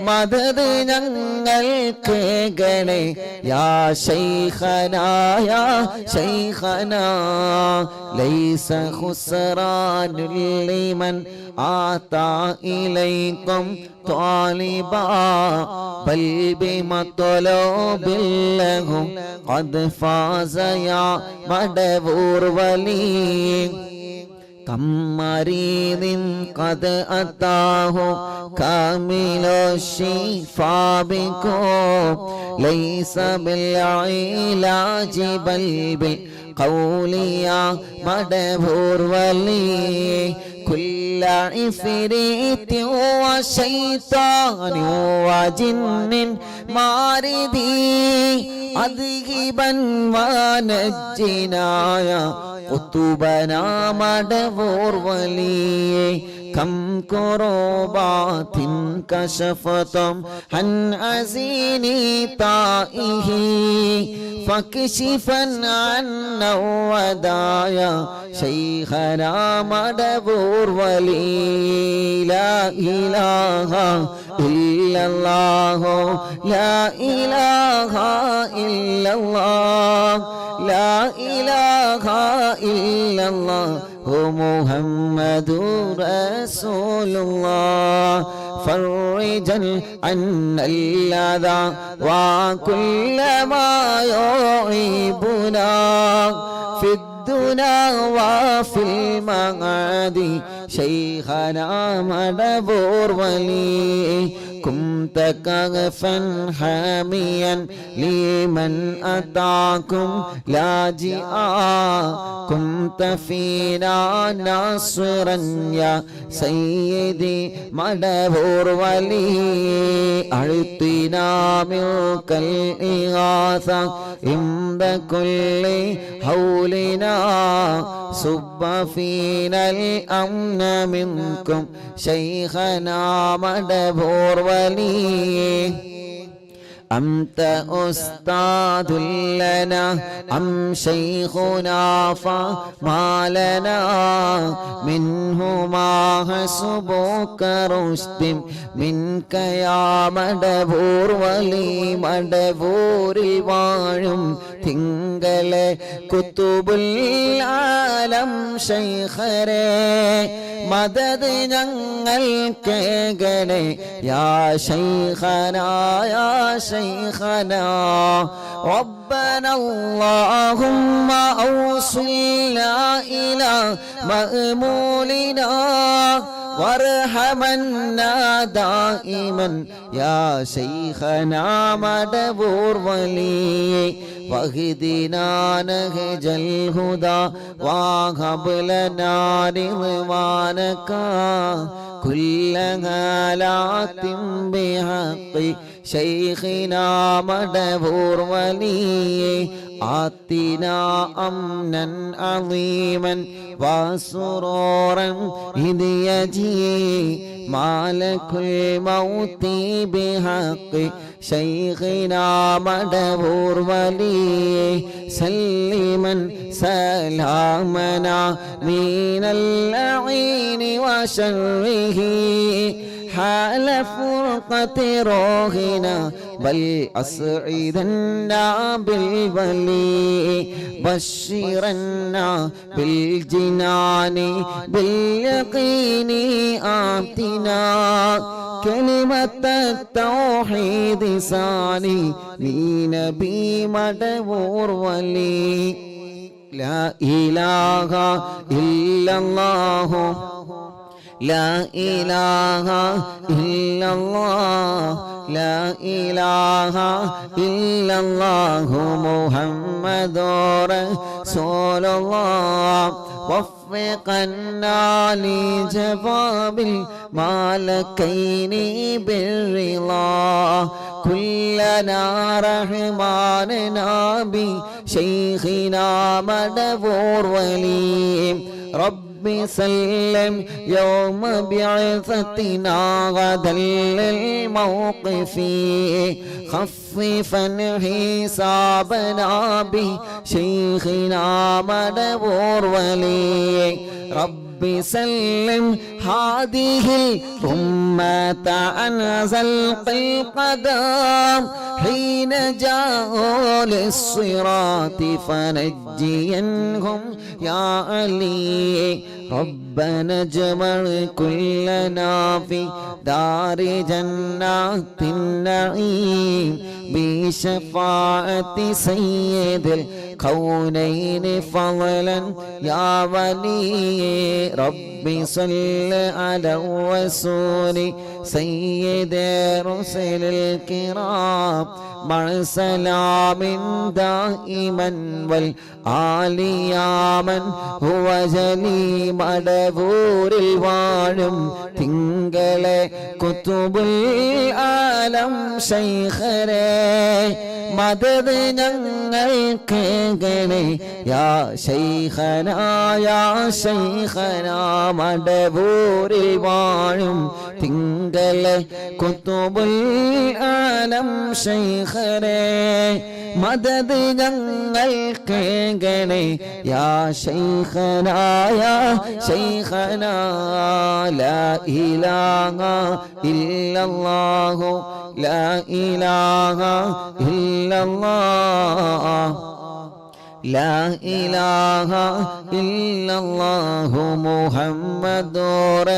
മദദ് ഞങ്ങൾക്ക് ഗണേ യാ ശൈഖനാ യാ ശൈഖനാ ലൈസ ഖുസ്റാനുൽ ലിമൻ ആതാ ഇലൈക്കും طالبا بل بمطلوب لهم قد فاز يا مدبور ولي كم مريض قد أتاه كامل الشفاء بكم ليس بالعلاج بل بالقول يا مدبور ولي كل عفريت وشيطان وجن ماردي أذهبا ونجنا يا قطبنا مدبور ولي كم كربات كشفتم عن عزيني طائه فكشفا عنا ودايا شيخنا مدبور ولي لا إله إلا الله لا إله إلا الله لا إله إلا الله محمد رسول الله فرجا عنا الأذى وكل ما يعيبنا في الدنيا وفي المعاد شيخنا مدبور ولي كنت كغفا حاميا لمن أتاكم لاجئا كنت فينا ناصرا يا سيدي مدبور ولي أعطنا منك الإغاثة عند كل حولنا صب فينا الأمن منكم شيخنا مدبور ولي أنت أستاذ لنا أم شيخنا فما لنا منه ما حسبك رشد منك يا മടവൂർ വലി മടവൂരിൽ വാഴും തിങ്കളെ കുത്തുബുൽ ആലം ശൈഖരേ മദദ് ഞങ്ങൾക്കേകണേ യാ ശൈഖനാ യാ ശൈഖനാ ربنا اللهم أوصلنا إلى مأمولنا وارحمنا دائما يا شيخنا مدبور ولي واهدنا نهج الهدى وهب لنا رضوانك كل هالات بحق شيخنا مدبور ولي آتنا أمنا عظيما وسرورا إذ يجي مالك الموت بحق شيخنا مدبور ولي سلما سلامنا من اللعين وشره حال فرقة روحنا بل أسعدنا بالولي بشرنا بالجنان باليقين آتنا كلمة التوحيد ثاني لنبي مدبور ولي لا إله إلا الله لا إله إلا الله لا إله إلا الله محمد رسول الله وفقنا لجواب المالكين بالرضا كلنا رحماننا بشيخنا مدبور ولي رب سلم يوم بعثتنا غدا للموقف خففا حسابنا بشيخنا مدبور ولي رب سلم هذه الأمة عن زلق القدم حين جاءوا للصراط فنجينهم يا علي ربنا اجمع كلنا في دار جنات النعيم بشفاعة سيد الكونين فضلا يا ولي رب صل على الرسول سيد رسل الكرام مع سلام دائما والآل يا من هو جلي مدبور الوالم തിങ്കളെ കുത്തുബുൽ ആലം ശൈഖരേ മദദ് ഞങ്ങൾക്കേകണേ യാ ശൈഖനാ യാ ശൈഖനാ മടവൂരിൽ വാഴും തിങ്കളെ കുത്തുബുൽ ആലം ശൈഖരേ മദദ് ഞങ്ങൾക്കേകണേ യാ ശൈഖനാ യാ ശൈഖനാ ലാ ഇലാഹ ഇല്ലല്ലാഹു ലാ ഇലാഹ ഇല്ലല്ലാഹ് ലാ ഇലാഹ ഇല്ലല്ലാഹു മുഹമ്മദുർ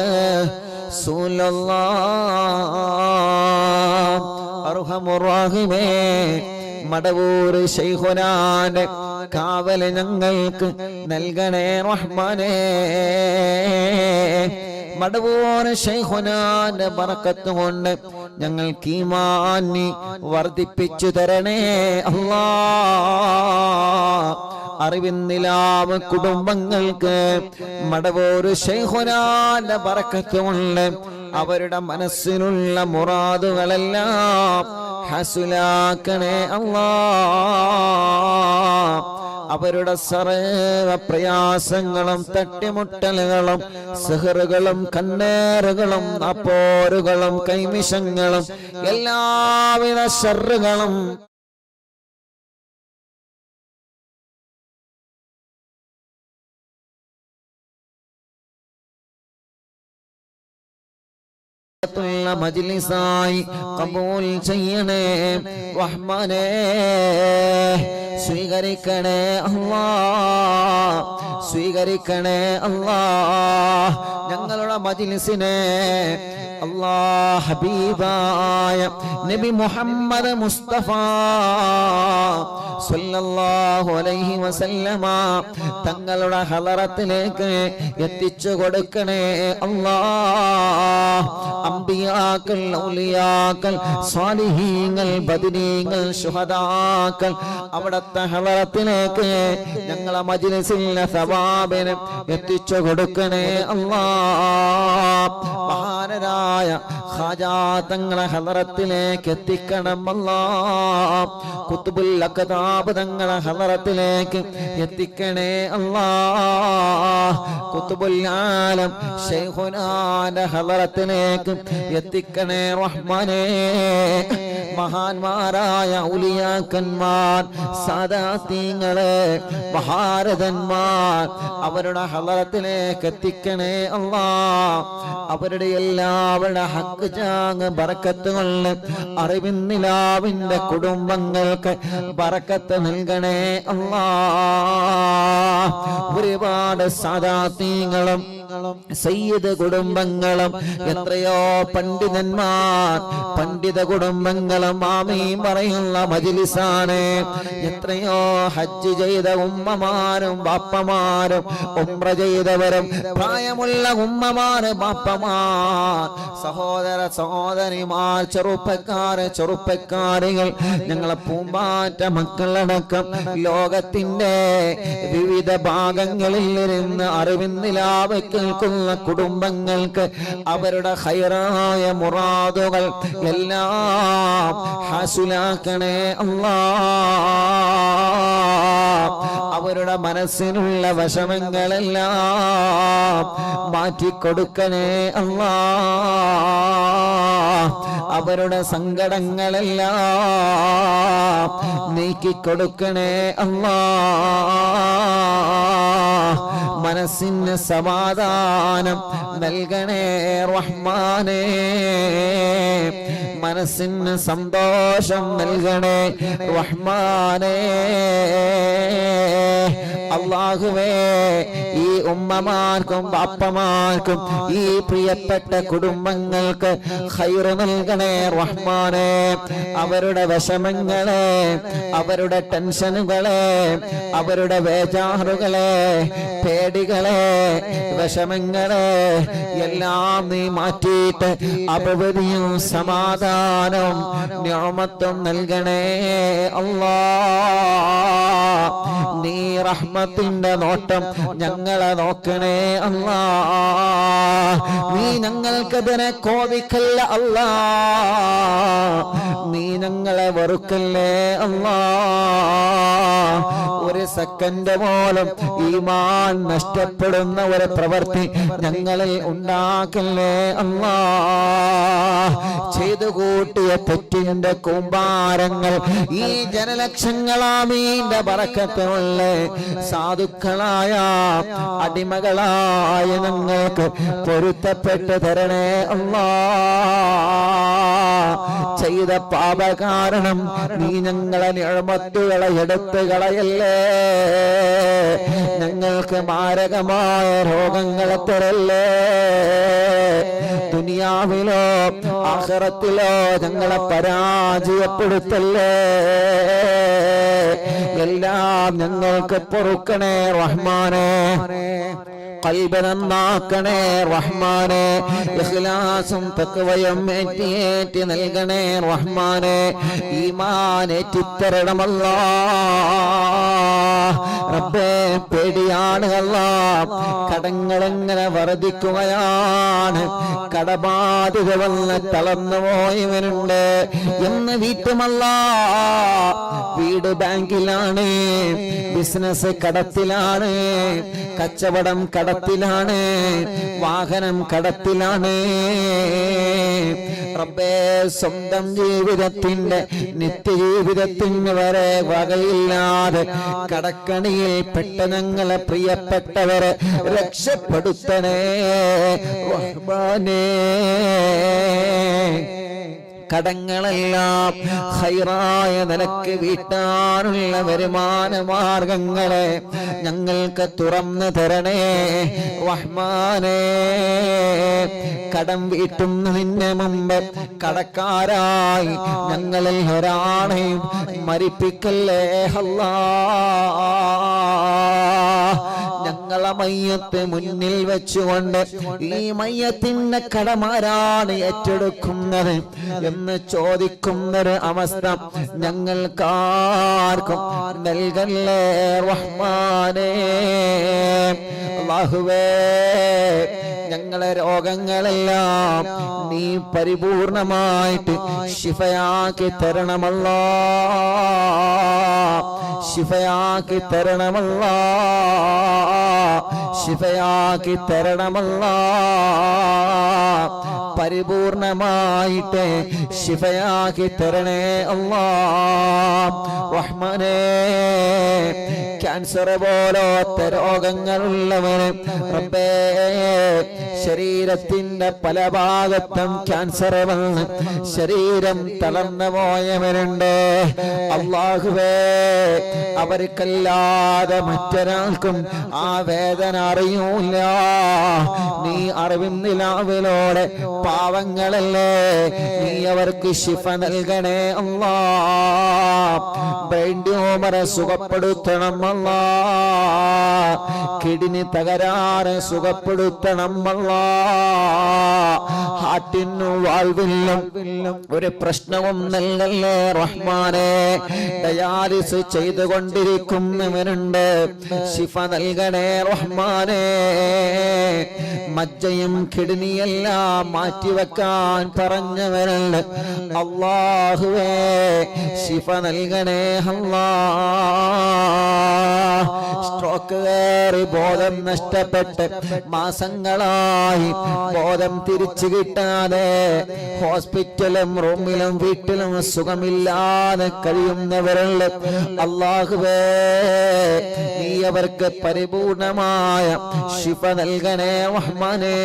റസൂലുള്ളാഹ് അർഹമുർ റഹീമേ മടവൂർ ശൈഖുനാന്റെ കാവൽ ഞങ്ങൾക്ക് നൽകണേ റഹ്മാനേ മടവൂർ ശൈഖുനാന്റെ ബറക്കത്ത് കൊണ്ട് ഞങ്ങൾക്ക് ഈമാനി വർദ്ധിപ്പിച്ചു തരണേ അല്ലാഹ് അറിവിന്നിലാവ് കുടുംബങ്ങൾക്ക് മടവൂർ ശൈഖുനാന്റെ ബറക്കത്ത് കൊണ്ട് അവരുടെ മനസ്സിലുള്ള മുറാദുകളെല്ലാം ഹസുലാക്കണേ അല്ലാഹ് അവരുടെ സർവ പ്രയാസങ്ങളും തട്ടിമുട്ടലുകളും സിഹറുകളും കണ്ണേറുകളും അപ്പോരുകളും കൈമിഷങ്ങളും എല്ലാവിധ ശർറുകളും മജ്ലിസായി ഖബൂൽ ചെയ്യണേ റഹ്മാനേ. സ്വീകരിക്കണേ അല്ലാഹ്, സ്വീകരിക്കണേ അല്ലാഹ് ഞങ്ങളുടെ മജ്ലിസിനെ. അല്ലാഹ് ഹബീബായ നബി മുഹമ്മദ് മുസ്തഫ സല്ലല്ലാഹു അലൈഹി വസല്ലമ തങ്ങളുടെ ഹളറത്തിലേക്ക് എത്തിച്ചു കൊടുക്കണേ അല്ലാഹ്. അംബിയാക്കൾ, ഔലിയാക്കൾ, സ്വാലിഹീങ്ങൾ, ബദരീങ്ങൾ, ശുഹദാക്കൾ അവിടുത്തെ ഹളറത്തിലേക്ക് ഞങ്ങളെ മജ്ലിസിലെ സവാബിനെ എത്തിച്ചു കൊടുക്കണേ അല്ലാഹ്. മഹാനരായ ഖാജാ തങ്ങളെ ഹളറത്തിലേക്ക് എത്തിക്കണം അല്ലാഹ്. ഖുത്ബുൽ അഖ്താബ് തങ്ങളെ ഹളറത്തിലേക്ക് എത്തിക്കണേ അല്ലാഹ്. ഖുത്ബുൽ ആലം ശൈഖുനാന്റെ ഹളറത്തിലേക്ക് എത്തിക്കണേ റഹ്മാനേ. മഹാന്മാരായ ഔലിയാക്കന്മാർ, സാദാത്യങ്ങളെ, മഹാരഥന്മാർ അവരുടെ ഹളറത്തിലേക്ക് എത്തിക്കണേ അല്ലാഹ്. അവരുടെ എല്ലാവരുടെ ഹക്ക് ജാങ് ബറക്കത്ത് കൊണ്ട് അറിവിന്നിലാവിന്റെ കുടുംബങ്ങൾക്ക് ബറക്കത്ത് നൽകണേ അല്ലാഹ്. ഒരുപാട് സാദാത്യങ്ങളും സയ്യിദ് കുടുംബങ്ങളും എത്രയോ പണ്ഡിതന്മാർ, പണ്ഡിത കുടുംബങ്ങളും ആമീൻ പറയുന്ന മജ്ലിസാണ്. എത്രയോ ഹജ്ജ് ചെയ്ത ഉമ്മമാരും ബാപ്പമാരും, ഉംറ ചെയ്തവരും, പ്രായമുള്ള ഉമ്മമാര്, ബാപ്പമാർ, സഹോദര സഹോദരിമാർ, ചെറുപ്പക്കാര്, ചെറുപ്പക്കാരികൾ, ഞങ്ങളെ പൂമ്പാറ്റ മക്കളടക്കം ലോകത്തിന്റെ വിവിധ ഭാഗങ്ങളിൽ ഇരുന്ന് അറിവിന്നിലാവ് കേൾക്കുന്ന കുടുംബങ്ങൾക്ക് അവരുടെ ഖൈറായ മുറാദുകൾ എല്ലാം ഹാസിലാക്കണേ അല്ലാഹ്. അവരുടെ മനസ്സിനുള്ള വിഷമങ്ങളെല്ലാം മാറ്റിക്കൊടുക്കണേ അല്ലാഹ്. അവരുടെ സങ്കടങ്ങളെല്ലാം നീക്കിക്കൊടുക്കണേ അല്ലാഹ്. മനസ്സിന് സമാധാനം നൽകണേ റഹ്മാനേ. മനസ്സിന് സന്തോഷം നൽകണേ റഹ്മാനേ. അല്ലാഹുവേ, ഈ ഉമ്മമാർക്കും ബാപ്പമാർക്കും ഈ പ്രിയപ്പെട്ട കുടുംബങ്ങൾക്ക് ഖൈറ് നൽകണേ റഹ്മാനേ. അവരുടെ വിഷമങ്ങളെ, അവരുടെ ടെൻഷനുകളെ, അവരുടെ വേജാറുകളെ, പേടികളെ, വിഷമങ്ങളെ എല്ലാം നീ മാറ്റിയിട്ട് അഭിവൃദ്ധിയും സമാധാനവും നിഅമത്തും നൽകണേ അല്ലാഹ്. നീ റഹ്മത്തിന്റെ നോട്ടം ഞങ്ങളെ നോക്കണേ അല്ലാഹ്. നീ ഞങ്ങൾക്കെതിരെ കോപിക്കല്ല അല്ലാഹ്. നീ ഞങ്ങളെ വെറുക്കല്ലേ അല്ലാഹ്. ഒരു സെക്കൻഡ് പോലും ഈമാൻ നഷ്ടപ്പെടുന്ന ഒരു പ്രവൃത്തി ഞങ്ങളിൽ ഉണ്ടാക്കല്ലേ അല്ലാഹ്. ചെയ്തു കൂട്ടിയ തെറ്റിന്റെ കൂമ്പാരങ്ങൾ ഈ ജനലക്ഷങ്ങളാമീന്റെ ബറക്കത്തുള്ള സാധുക്കളായ അടിമകളായ ഞങ്ങൾക്ക് പൊരുത്തപ്പെട്ടു തരണേ അല്ലാഹ്. ചെയ്ത പാപ കാരണം നീ ഞങ്ങളെ നിഅമത്തുകളെ എടുത്തു കളയല്ലേ. ഞങ്ങൾക്ക് മാരകമായ രോഗങ്ങളെ തരല്ലേ. ദുനിയാവിലോ ആഖിറത്തിലോ ഞങ്ങളെ പരാജയപ്പെടുത്തല്ലേ. എല്ലാം ഞങ്ങൾക്ക് പൊറുക്കണേ റഹ്മാനേ. ഖൽബ് നന്നാക്കണേ റഹ്മാനേ. ഇഖ്ലാസും തഖ്വയും ഏറ്റി നൽകണേ റഹ്മാനേ. ഈമാൻ ഏറ്റിത്തരണം അല്ലാഹ്. റബ്ബേ, പേടിയാണ് അല്ലാഹ്. കടങ്ങളെങ്ങനെ വർദ്ധിക്കുകയാണ്. കടബാധ്യത വന്ന് തളർന്നു പോയവനുണ്ട് എന്ന് വീട്ടുമല്ല. വീട് ബാങ്കിലാണ്, ബിസിനസ് കടത്തിലാണ്, കച്ചവടം കടത്തിലാണ്, വാഹനം കടത്തിലാണ്. റബ്ബേ, സ്വന്തം ജീവിതത്തിന്റെ നിത്യജീവിതത്തിന് വരെ വകയില്ലാതെ കടക്കണിയിൽ പെട്ട ഞങ്ങളെ പ്രിയപ്പെട്ടവരെ രക്ഷപ്പെടുത്തണേ റഹ്മാനേ. കടങ്ങളെല്ലാം ഹൈറായ നിലക്ക് വീട്ടാനുള്ള വരുമാന മാർഗങ്ങളെ ഞങ്ങൾക്ക് തുറന്നു തരണേ റഹ്മാനേ. കടം വീട്ടുന്നതിന് മുമ്പ് കടക്കാരായി ഞങ്ങളിൽ ഒരാളെയും മരിപ്പിക്കല്ലേ അല്ലാഹ്. ഞങ്ങളെ മയ്യത്ത് മുന്നിൽ വെച്ചുകൊണ്ട് ഈ മയ്യത്തിന്റെ കടമാരാണ് ഏറ്റെടുക്കുന്നത് എന്ന് ചോദിക്കുന്നൊരു അവസ്ഥ ഞങ്ങൾക്കാർക്കും നൽകല്ലേ റഹ്മാനേ. അല്ലാഹുവേ, ഞങ്ങളെ രോഗങ്ങളെല്ലാം നീ പരിപൂർണമായിട്ട് ശിഫയാക്കി തരണമല്ലാ, ശിഫയാക്കി തരണമല്ലാ, ശിഫയാക്കി തരണമല്ലാ. പരിപൂർണമായിട്ട് ശിഫയാക്കി തരണേ അല്ലാഹ് റഹ്മാനേ. ക്യാൻസർ പോലത്തെ രോഗങ്ങളുള്ളവന് റബ്ബേ, ശരീരത്തിന്റെ പല ഭാഗത്തും ക്യാൻസർ വന്ന് ശരീരം തളർന്നു പോയവരുണ്ട്. അല്ലാഹുവേ, അവർക്കല്ലാതെ മറ്റൊരാൾക്കും ആ വേദന അറിയൂല. നീ അറിവിന്നിലാവിലോടെ പാവങ്ങളല്ലേ, നീ അവർക്ക് ശിഫ നൽകണേ അല്ലാഹ്. ബ്രെയിൻ ട്യൂമറെ സുഖപ്പെടുത്തണം അല്ലാഹ്. കിഡ്നി തകരാറ് സുഖപ്പെടുത്തണം അല്ലാഹ്. ഹാർട്ടിനു വാൾവിലും ഒരു പ്രശ്നവും നൽകല്ലേ റഹ്മാനേ. ഡയാലിസ് ചെയ്തുകൊണ്ടിരിക്കുന്നവരുണ്ട്, ശിഫ നൽകണേ റഹ്മാനേ. മജ്ജയും കിഡ്നിയെല്ലാം മാറ്റിവെക്കാൻ പറഞ്ഞവരുണ്ട്, അല്ലാഹുവേ ശിഫ നൽകണേ അല്ലാഹ്. സ്ട്രോക്ക് കയറി ബോധം നഷ്ടപ്പെട്ട് മാസങ്ങളായി ബോധം തിരിച്ചു കിട്ടാതെ ഹോസ്പിറ്റലും റൂമിലും വീട്ടിലും സുഖമില്ലാതെ കഴിയുന്നവരുണ്ട്, അല്ലാഹുവേ നീ അവർക്ക് പരിപൂർണമായ ശിഫ നൽകണേ റഹ്മാനേ.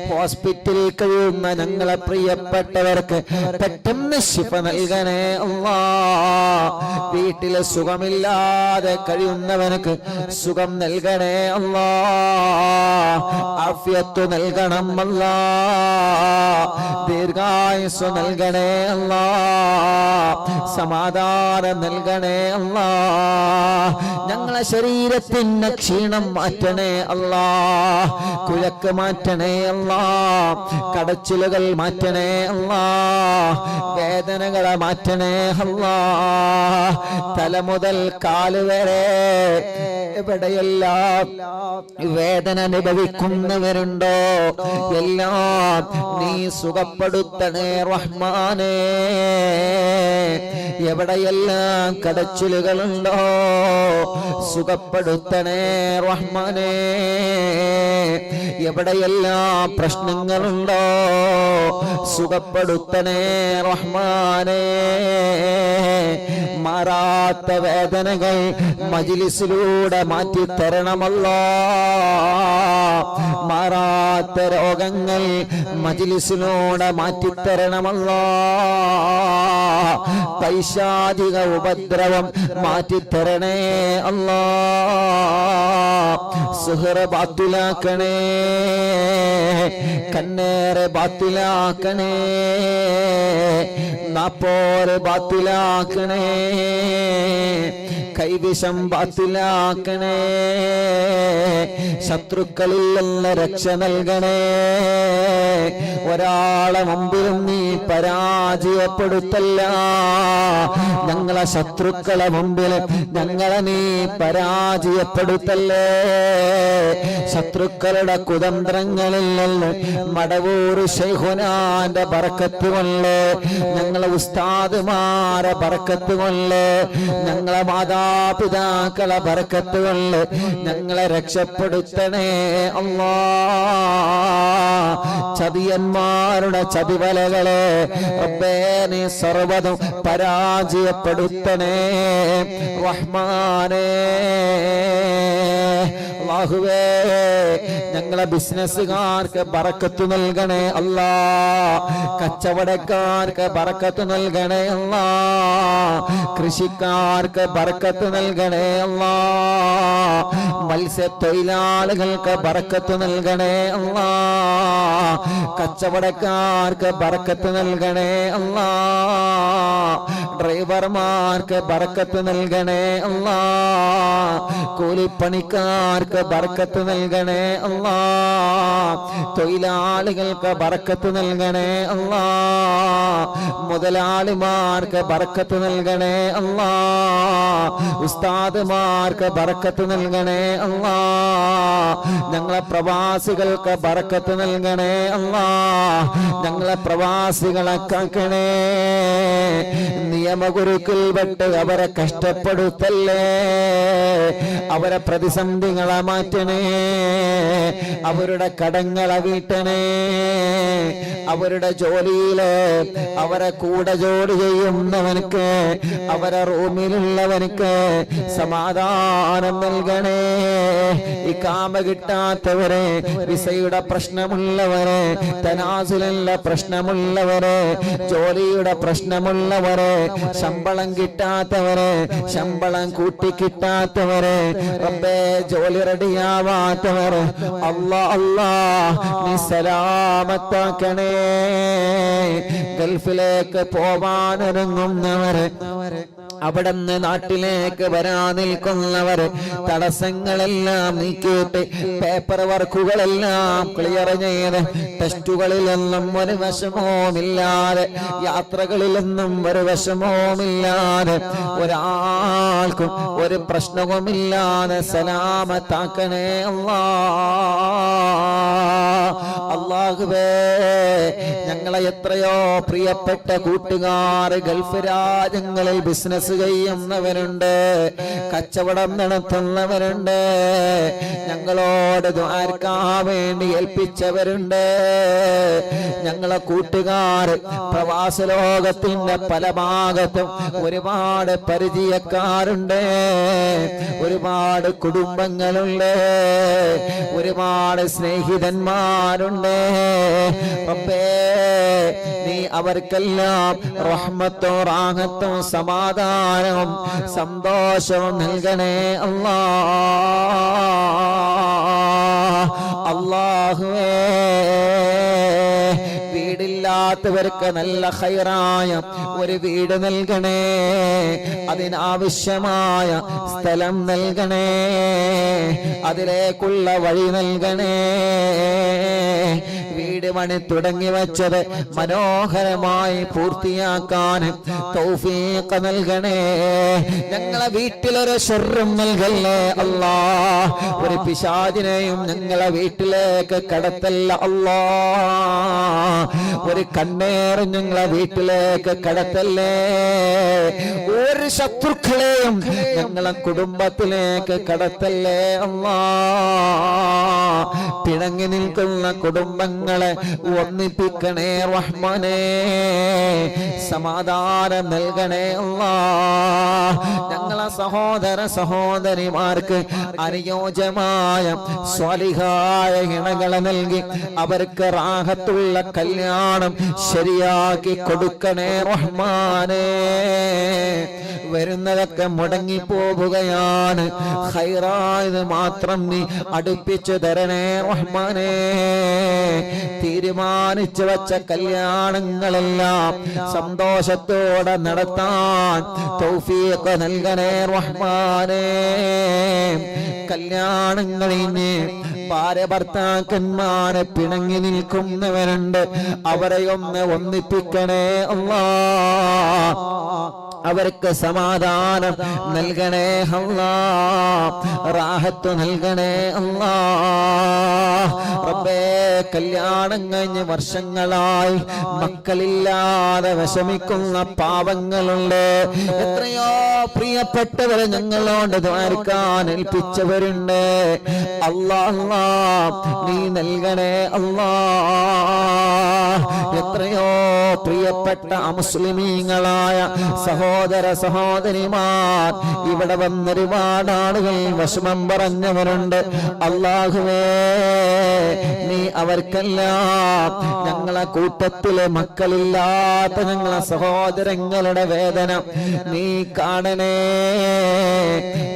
ഹോസ്പിറ്റലിൽ കഴിയുന്ന ഞങ്ങളെ പ്രിയപ്പെട്ടവർക്ക് പെട്ടെന്ന് ശിഫ നൽകണേ അല്ലാഹ്. വീട്ടിലെ സുഖമില്ലാതെ കഴിയുന്നവർക്ക് സുഖം നൽകണേ അല്ലാഹ്. ആഫിയത്ത് നൽകണം അല്ലാഹ്. ദീർഘായുസ്സ് നൽകണേ അല്ലാഹ്. സമാധാനം നൽകണേ അല്ലാഹ്. ഞങ്ങളെ ശരീരത്തിന് ക്ഷീണം മാറ്റണേ അല്ലാഹ്. കുഴക്ക് മാറ്റണേ അല്ലാഹ്. കടച്ചിലുകൾ മാറ്റണേ അല്ലാഹ്. വേദനകളെ മാറ്റണേ അല്ലാഹ്. തല മുതൽ കാല് വരെ എവിടെയെല്ലാം വേദന അനുഭവിക്കുന്നവരുണ്ടോ എല്ലാം നീ സുഖപ്പെടുത്തണേ റഹ്മാനേ. എവിടെയെല്ലാം കടച്ചിലുകളുണ്ടോ സുഖപ്പെടുത്തണേ റഹ്മാനേ. എവിടെയെല്ലാം പ്രശ്നങ്ങളുണ്ടോ സുഖപ്പെടുത്തണേ റഹ്മാനേ. മാറാത്ത വേദനകൾ മജ്‌ലിസിലൂടെ മാറ്റിത്തരണമല്ലോ. മാറാത്ത രോഗങ്ങൾ മജ്‌ലിസിലൂടെ മാറ്റിത്തരണമല്ലോ. പൈശാചിക ഉപദ്രവം മാറ്റിത്തരണേ അല്ലാ. സുഹറ ബാത്തിലാക്കണേ, കണ്ണേറെ ബാത്തിലാക്കണേ, നാപ്പോര് ബാത്തിലാക്കണേ, കൈവിഷം ബാത്തിലാക്കണേ, ശത്രുക്കളിൽ നിന്ന് രക്ഷ നൽകണേ. ഒരാളെ മുമ്പിലും നീ പരാജയപ്പെടുത്തല്ല. ഞങ്ങളെ ശത്രുക്കളെ മുമ്പിൽ ഞങ്ങളെ നീ പരാജയപ്പെടുത്തല്ലേ. ശത്രുക്കളുടെ കുതന്ത്രങ്ങളിൽ നിന്ന് മടവൂർ ശൈഖുനാന്റെ ബറക്കത്ത് കൊണ്ട്, ഞങ്ങളെ ഉസ്താദുമാരെ ബറക്കത്ത് കൊണ്ട്, ഞങ്ങളെ മാതാപിതാക്കളെ ബറക്കത്ത് കൊണ്ട് ഞങ്ങളെ രക്ഷപ്പെടുത്തണേ അല്ലാഹ്. ചതിയന്മാരുടെ ചതിവലകളെ റബ്ബേ നീ സർവ്വതും പരാജയപ്പെടുത്തണേ റഹ്മാനേ. അല്ലാഹുവേ ഞങ്ങളെ ബിസിനസ്സുകാർക്ക് ബറക്കത്ത് നൽകണേ അല്ലാ. കച്ചവടക്കാർക്ക് ബറക്കത്ത് നൽകണേ അല്ലാ. കൃഷിക്കാർക്ക് ബറക്കത്ത് നൽകണേ അല്ലാ. മത്സ്യത്തൊഴിലാളികൾക്ക് ബറക്കത്ത് നൽകണേ അല്ലാ. കച്ചവടക്കാർക്ക് ബറക്കത്ത് നൽകണേ അല്ലാ. ഡ്രൈവർമാർക്ക് ബറക്കത്ത് നൽകണേ അല്ലാ. കൂലിപ്പണിക്കാർക്ക് ബറക്കത്ത് നൽകണേ അല്ലാ. തൊഴിലാളികൾക്ക് ബറക്കത്ത് നൽകണേ അല്ലാ. മുതലാളിമാർക്ക് ബറക്കത്ത് നൽകണേ അല്ലാ. ഉസ്താദുമാർക്ക് ബറക്കത്ത് നൽകണേ അല്ലാ. ഞങ്ങളെ പ്രവാസികൾക്ക് ബറക്കത്ത് നൽകണേ അല്ലാ. ഞങ്ങളെ പ്രവാസികളെ കാക്കണേ. നിയമഗുരുക്കൾ പെട്ട് അവരെ കഷ്ടപ്പെടുത്തല്ലേ. അവരെ പ്രതിസന്ധികളെ മാറ്റണേ. അവരുടെ കടങ്ങളെ വീട്ടണേ. അവരുടെ ജോലിയില് അവരെ കൂടെ ജോലി ചെയ്യുന്നവനക്ക്, അവരെ റൂമിലുള്ളവനക്ക് സമാധാനം നൽകണേ. ഇഖാമ കിട്ടാത്തവരെ, വിസയുടെ പ്രശ്നമുള്ളവരെ, തനാസുലുള്ള പ്രശ്നമുള്ളവരെ, ജോലിയുടെ പ്രശ്നമുള്ളവരെ, ശമ്പളം കിട്ടാത്തവരെ, ശമ്പളം കൂട്ടി കിട്ടാത്തവരെ, റബ്ബേ ജോലി റെഡിയാവാത്തവരെ അല്ലാ അല്ലാ നീ സലാമത്താക്കണേ. ഗൾഫിലേക്ക് പോവാനൊരുങ്ങുന്നവരെ, അവിടുന്ന് നാട്ടിലേക്ക് വരാൻ നിൽക്കുന്നവർ തടസ്സങ്ങളെല്ലാം നീക്കിയിട്ട് പേപ്പർ വർക്കുകളെല്ലാം ക്ലിയർ ചെയ്ത് ടെസ്റ്റുകളിലൊന്നും ഒരു വിഷമവുമില്ലാതെ, യാത്രകളിലൊന്നും ഒരു വിഷമവുമില്ലാതെ, ഒരാൾക്കും ഒരു പ്രശ്നവുമില്ലാതെ സലാമത്താക്കണേ അല്ലാഹുവേ. ഞങ്ങളെ എത്രയോ പ്രിയപ്പെട്ട കൂട്ടുകാർ ഗൾഫ് രാജ്യങ്ങളിൽ ബിസിനസ് ചെയ്യുന്നവരുണ്ട്, കച്ചവടം നടത്തുന്നവരുണ്ട്, ഞങ്ങളോട് ദുആർക്കാൻ വേണ്ടി ഏൽപ്പിച്ചവരുണ്ട്. ഞങ്ങളെ കൂട്ടുകാർ പ്രവാസ ലോകത്തിന്റെ പല ഭാഗത്തും ഒരുപാട് പരിചയക്കാരുണ്ട്, ഒരുപാട് കുടുംബങ്ങളുണ്ട്, ഒരുപാട് സ്നേഹിതന്മാരുണ്ട്. റബ്ബേ നീ അവർക്കെല്ലാം റഹ്മത്തോ റാഹത്തോ സമാധാനവും സന്തോഷവും നൽകണേ അല്ലാഹുവേ. വീടില്ലാത്തവർക്ക് നല്ല ഖൈറായ ഒരു വീട് നൽകണേ. അതിനാവശ്യമായ സ്ഥലം നൽകണേ. അതിലേക്കുള്ള വഴി നൽകണേ. വീട് പണി തുടങ്ങി വച്ചത് മനോഹരമായി പൂർത്തിയാക്കാൻ തൗഫീഖ് നൽകണേ. ഞങ്ങളെ വീട്ടിലൊരു ശർറും നൽകല്ലേ അല്ലാ. ഒരു പിശാചിനെയും ഞങ്ങളെ വീട്ടിലേക്ക് കടത്തല്ല അല്ലാ. ഒരു കണ്ണേറും ഞങ്ങളെ വീട്ടിലേക്ക് കടത്തല്ലേ. ഒരു ശത്രുക്കളെയും ഞങ്ങളെ കുടുംബത്തിലേക്ക് കടത്തല്ലേ അല്ലാ. പിണങ്ങി നിൽക്കുന്ന കുടുംബങ്ങളെ ഒന്നിപ്പിക്കണേ റഹ്മാനേ. സമാധാനം നൽകണേ അല്ലാ. ഞങ്ങളെ സഹോദര സഹോദരിമാർക്ക് അനുയോജ്യമായ സ്വാലിഹായ ഇണകളെ നൽകി അവർക്ക് റാഹത്തുള്ള കല്യാണം ശരിയാക്കി കൊടുക്കണേ റഹ്മാനേ. വരുന്നതൊക്കെ മുടങ്ങിപ്പോവുകയാണ്, ഖൈറായത് മാത്രം നീ അടുപ്പിച്ചു തരണേ റഹ്മാനേ. തീരുമാനിച്ചു വച്ച കല്യാണങ്ങളെല്ലാം സന്തോഷത്തോടെ നടത്താൻ തൗഫീഖ് നൽകണേ റഹ്മാനേ. കല്യാണങ്ങളിന് ഭാര്യ ഭർത്താക്കന്മാരെ പിണങ്ങി നിൽക്കുന്നവരുണ്ട്, അവരെ ഒന്ന് ഒന്നിപ്പിക്കണേ അല്ലാഹ്. അവർക്ക് സമാധാനം നൽകണേ അല്ലാഹ്, റാഹത്ത് നൽകണേ അല്ലാഹ്. റബ്ബേ, കല്യാണം കഴിഞ്ഞ് വർഷങ്ങളായി മക്കളില്ലാതെ വിഷമിക്കുന്ന പാവങ്ങളുണ്ട്. എത്രയോ പ്രിയപ്പെട്ടവരെ ഞങ്ങളോട് ദ്വാരക്കാൻ ഏൽപ്പിച്ചവരുണ്ട്. അല്ലാഹ് നീ നൽകണേ അല്ലാഹ്. എത്രയോ പ്രിയപ്പെട്ട അമുസ്ലിമീങ്ങളായ സഹോദര സഹോദരിമാർ ഇവിടെ വന്നൊരുപാട് ആളുകൾ വിഷമം പറഞ്ഞവരുണ്ട്. അല്ലാഹുവേ, നീ അവർക്കെല്ലാം ഞങ്ങളെ കൂട്ടത്തിലെ മക്കളില്ലാത്ത ഞങ്ങളെ സഹോദരങ്ങളുടെ വേദന നീ കാണണേ.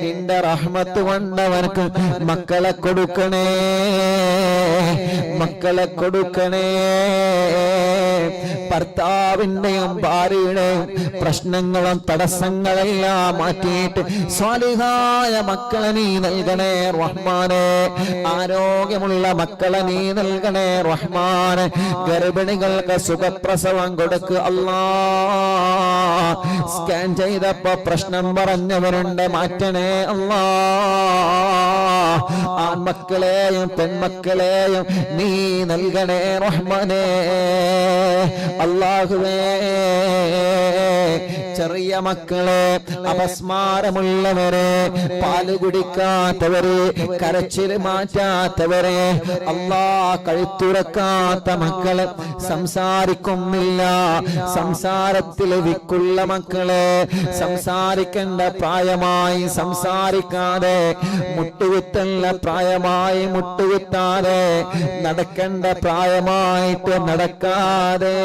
നിന്റെ റഹ്മത്ത് കൊണ്ടവർക്ക് മക്കളെ കൊടുക്കണേ, മക്കളെ കൊടുക്കണേ. ഭർത്താവിന്റെയും ഭാര്യയുടെയും പ്രശ്നങ്ങളും തടസ്സങ്ങളെല്ലാം മാറ്റിയിട്ട് സ്വാലിഹായ മക്കളെ നീ നൽകണേ റഹ്മാനെ. ആരോഗ്യമുള്ള മക്കളെ നീ നൽകണേ റഹ്മാനെ. ഗർഭിണികൾക്ക് സുഖപ്രസവം കൊടുക്ക് അല്ലാഹ്. സ്കാൻ ചെയ്തപ്പോ പ്രശ്നം പറഞ്ഞവരുണ്ട്, മാറ്റണേ അല്ലാഹ്. ആൺമക്കളെയും പെൺമക്കളെയും നീ നൽകണേ റഹ്മാനെ. അല്ലാഹുവേ, ചെറിയ മക്കളെ, അപസ്മാരമുള്ളവരെ, പാല് കുടിക്കാത്തവരെ, കരച്ചിൽ മാറ്റാത്തവരെ, അല്ലാഹ് കഴുത്തുറക്കാത്ത മക്കളെ, സംസാരിക്കുന്നില്ല, സംസാരത്തിൽ വിക്കുള്ള മക്കളെ, സംസാരിക്കേണ്ട പ്രായമായി സംസാരിക്കാതെ, മുട്ടുകുത്തല്ല പ്രായമായി മുട്ടുകുത്താതെ, നടക്കേണ്ട പ്രായമായിട്ട് നടക്കാതെ,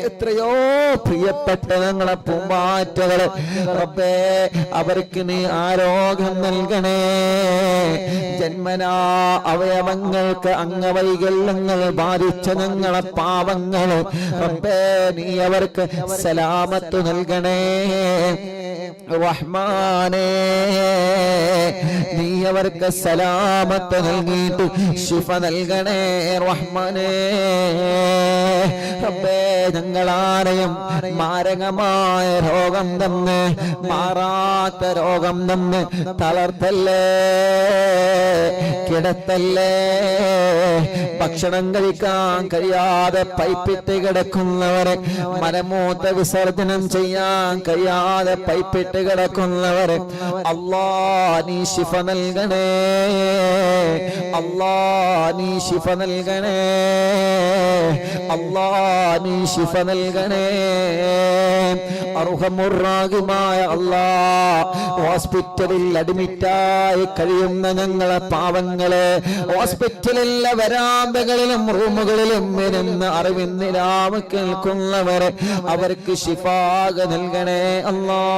എത്രയോ പ്രിയപ്പെട്ട ഞങ്ങളെ പൂമ്പാറ്റകള് റബ്ബേ, അവർക്ക് നീ ആരോഗ്യം നൽകണേ. ജന്മനാ അവയവങ്ങൾക്ക് അംഗവൈകല്യങ്ങൾ ബാധിച്ച ഞങ്ങളെ പാവങ്ങള് റബ്ബേ, നീ അവർക്ക് സലാമത്ത് നൽകണേ റഹ്മാനേ. നീ അവർക്ക് സലാമത്ത് നൽകിയിട്ട് ശിഫ നൽകണേ റഹ്മാനേ. റബ്ബേ, ഞങ്ങളാരെയും മാരകമായ രോഗം തന്ന്, മാറാത്ത രോഗം തന്ന് തളർത്തല്ലേ, കിടത്തല്ലേ. ഭക്ഷണം കഴിക്കാൻ കഴിയാതെ പൈപ്പിട്ട് കിടക്കുന്നവരെ, മലമൂത്ര വിസർജനം ചെയ്യാൻ കഴിയാതെ പൈപ്പിട്ട് കിടക്കുന്നവരെ അല്ലാഹ് നീ ശിഫ നൽകണേ, അല്ലാഹ് നീ ശിഫ നൽകണേ, അല്ലാഹ് നീ ശിഫ നൽകണേ. അർഹമുർറാഹിമായ അല്ലാഹ്, ഹോസ്പിറ്റലിൽ അഡ്മിറ്റായി കഴിയുന്ന ഞങ്ങളെ പാവങ്ങളെ, ഹോസ്പിറ്റലിലെ വരാന്തകളിലും റൂമുകളിലും ഇരുന്ന് അറിവിന്നിലാവ് കേൾക്കുന്നവരെ അവർക്ക് ശിഫാഗ് നൽകണേ അല്ലാഹ്.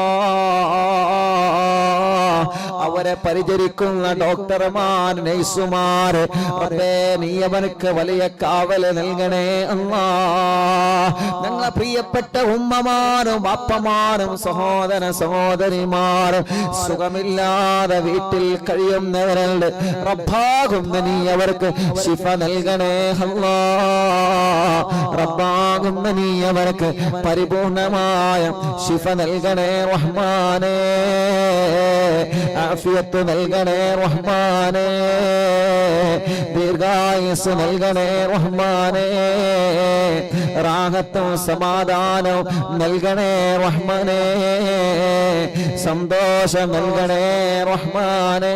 അവരെ പരിചരിക്കുന്ന ഡോക്ടർമാർ, നഴ്സുമാർ റബ്ബേ, നീ അവർക്ക് വലിയ കാവല് നൽകണേ അല്ലാഹ്. ഞങ്ങളെ പ്രിയപ്പെട്ട ഉമ്മമാരും അപ്പമാരും സഹോദര സഹോദരിമാരും സുഖമില്ലാതെ വീട്ടിൽ കഴിയുന്നവരുണ്ട്. റബ്ബാകുന്ന നീ അവർക്ക് ശിഫ നൽകണേ അല്ലാഹ്. റബ്ബാകുന്ന നീ അവർക്ക് പരിപൂർണമായ ശിഫ നൽകണേ റഹ്മാനേ. ആഫിയത്ത് നൽകണേ റഹ്മാനേ. ദീർഘായുസ് നൽകണേ റഹ്മാനേ. റാഹത്തും സമാധാനവും നൽകണേ റഹ്മാനേ. സന്തോഷം നൽകണേ റഹ്മാനേ.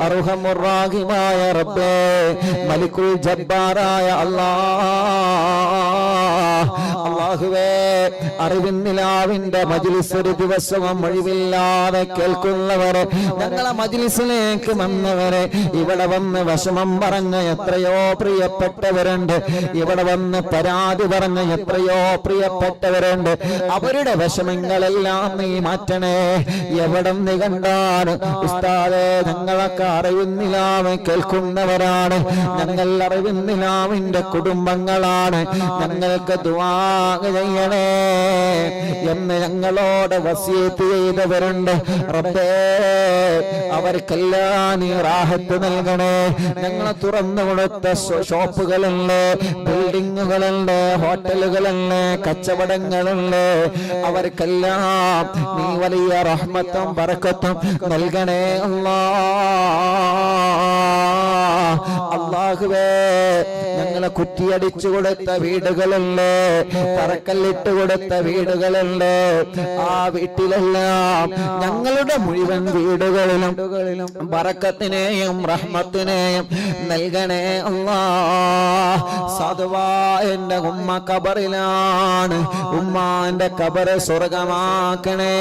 അർഹമുർറാഹിമായ റബ്ബേ, മലിക്കുൽ ജബ്ബാറായ അല്ലാഹ്, അല്ലാഹുവേ, അറിവിൻ നിലാവിന്റെ മജ്ലിസ് ഒരു ദിവസവും ഒഴിവില്ലാതെ കേൾക്കുന്നവരെ, ഞങ്ങളെ മജ്ലിസിലേക്ക് വന്നവരെ, ഇവിടെ വന്ന് വിഷമം പറഞ്ഞ എത്രയോ പ്രിയപ്പെട്ടവരുണ്ട്, ഇവിടെ വന്ന് പരാതി പറഞ്ഞ എത്രയോ പ്രിയപ്പെട്ടവരുണ്ട്. അവരുടെ വിഷമങ്ങളെല്ലാം നീ മാറ്റണേ. എവിടെ നീ കണ്ടാണ് ഉസ്താദേ, ഞങ്ങളൊക്കെ അറിവിന്നിലാവ് കേൾക്കുന്നവരാണ്, ഞങ്ങൾ അറിവിന്നിലാവിന്റെ കുടുംബങ്ങളാണ്, ഞങ്ങൾക്ക് ദുആ ചെയ്യണേ എന്ന് ഞങ്ങളോട് വസിയത്ത് ചെയ്തവരുണ്ട്. റബ്ബേ, അവർക്കെല്ലാം നീ റാഹത്ത് നൽകണേ. ഞങ്ങളെ തുറന്നു കൊടുത്ത ഷോപ്പുകളുണ്ട്, ബിൽഡിങ്ങുകളുണ്ട്, ഹോട്ടലുകളുണ്ട്, കച്ചവടങ്ങളുണ്ട്, അവർക്കെല്ലാം നീ വലിയ റഹ്മത്തും ബറക്കത്തും നൽകണേ അല്ലാഹുവേ. ഞങ്ങളെ കുറ്റിയടിച്ചു കൊടുത്ത വീടുകളുണ്ട്, തറക്കല്ലിട്ട് കൊടുത്ത വീടുകളുണ്ട്, ആ വീട്ടിലെല്ലാം ഞങ്ങളുടെ മുഴുവൻ വീടുകളിലും ബറക്കത്തിനെയും റഹ്മത്തിനെയും നൽകണേ അല്ലാഹ്. സാധുവായ എന്റെ ഉമ്മ ഖബറിലാണ്, ഉമ്മാന്റെ ഖബറ് സ്വർഗമാക്കണേ.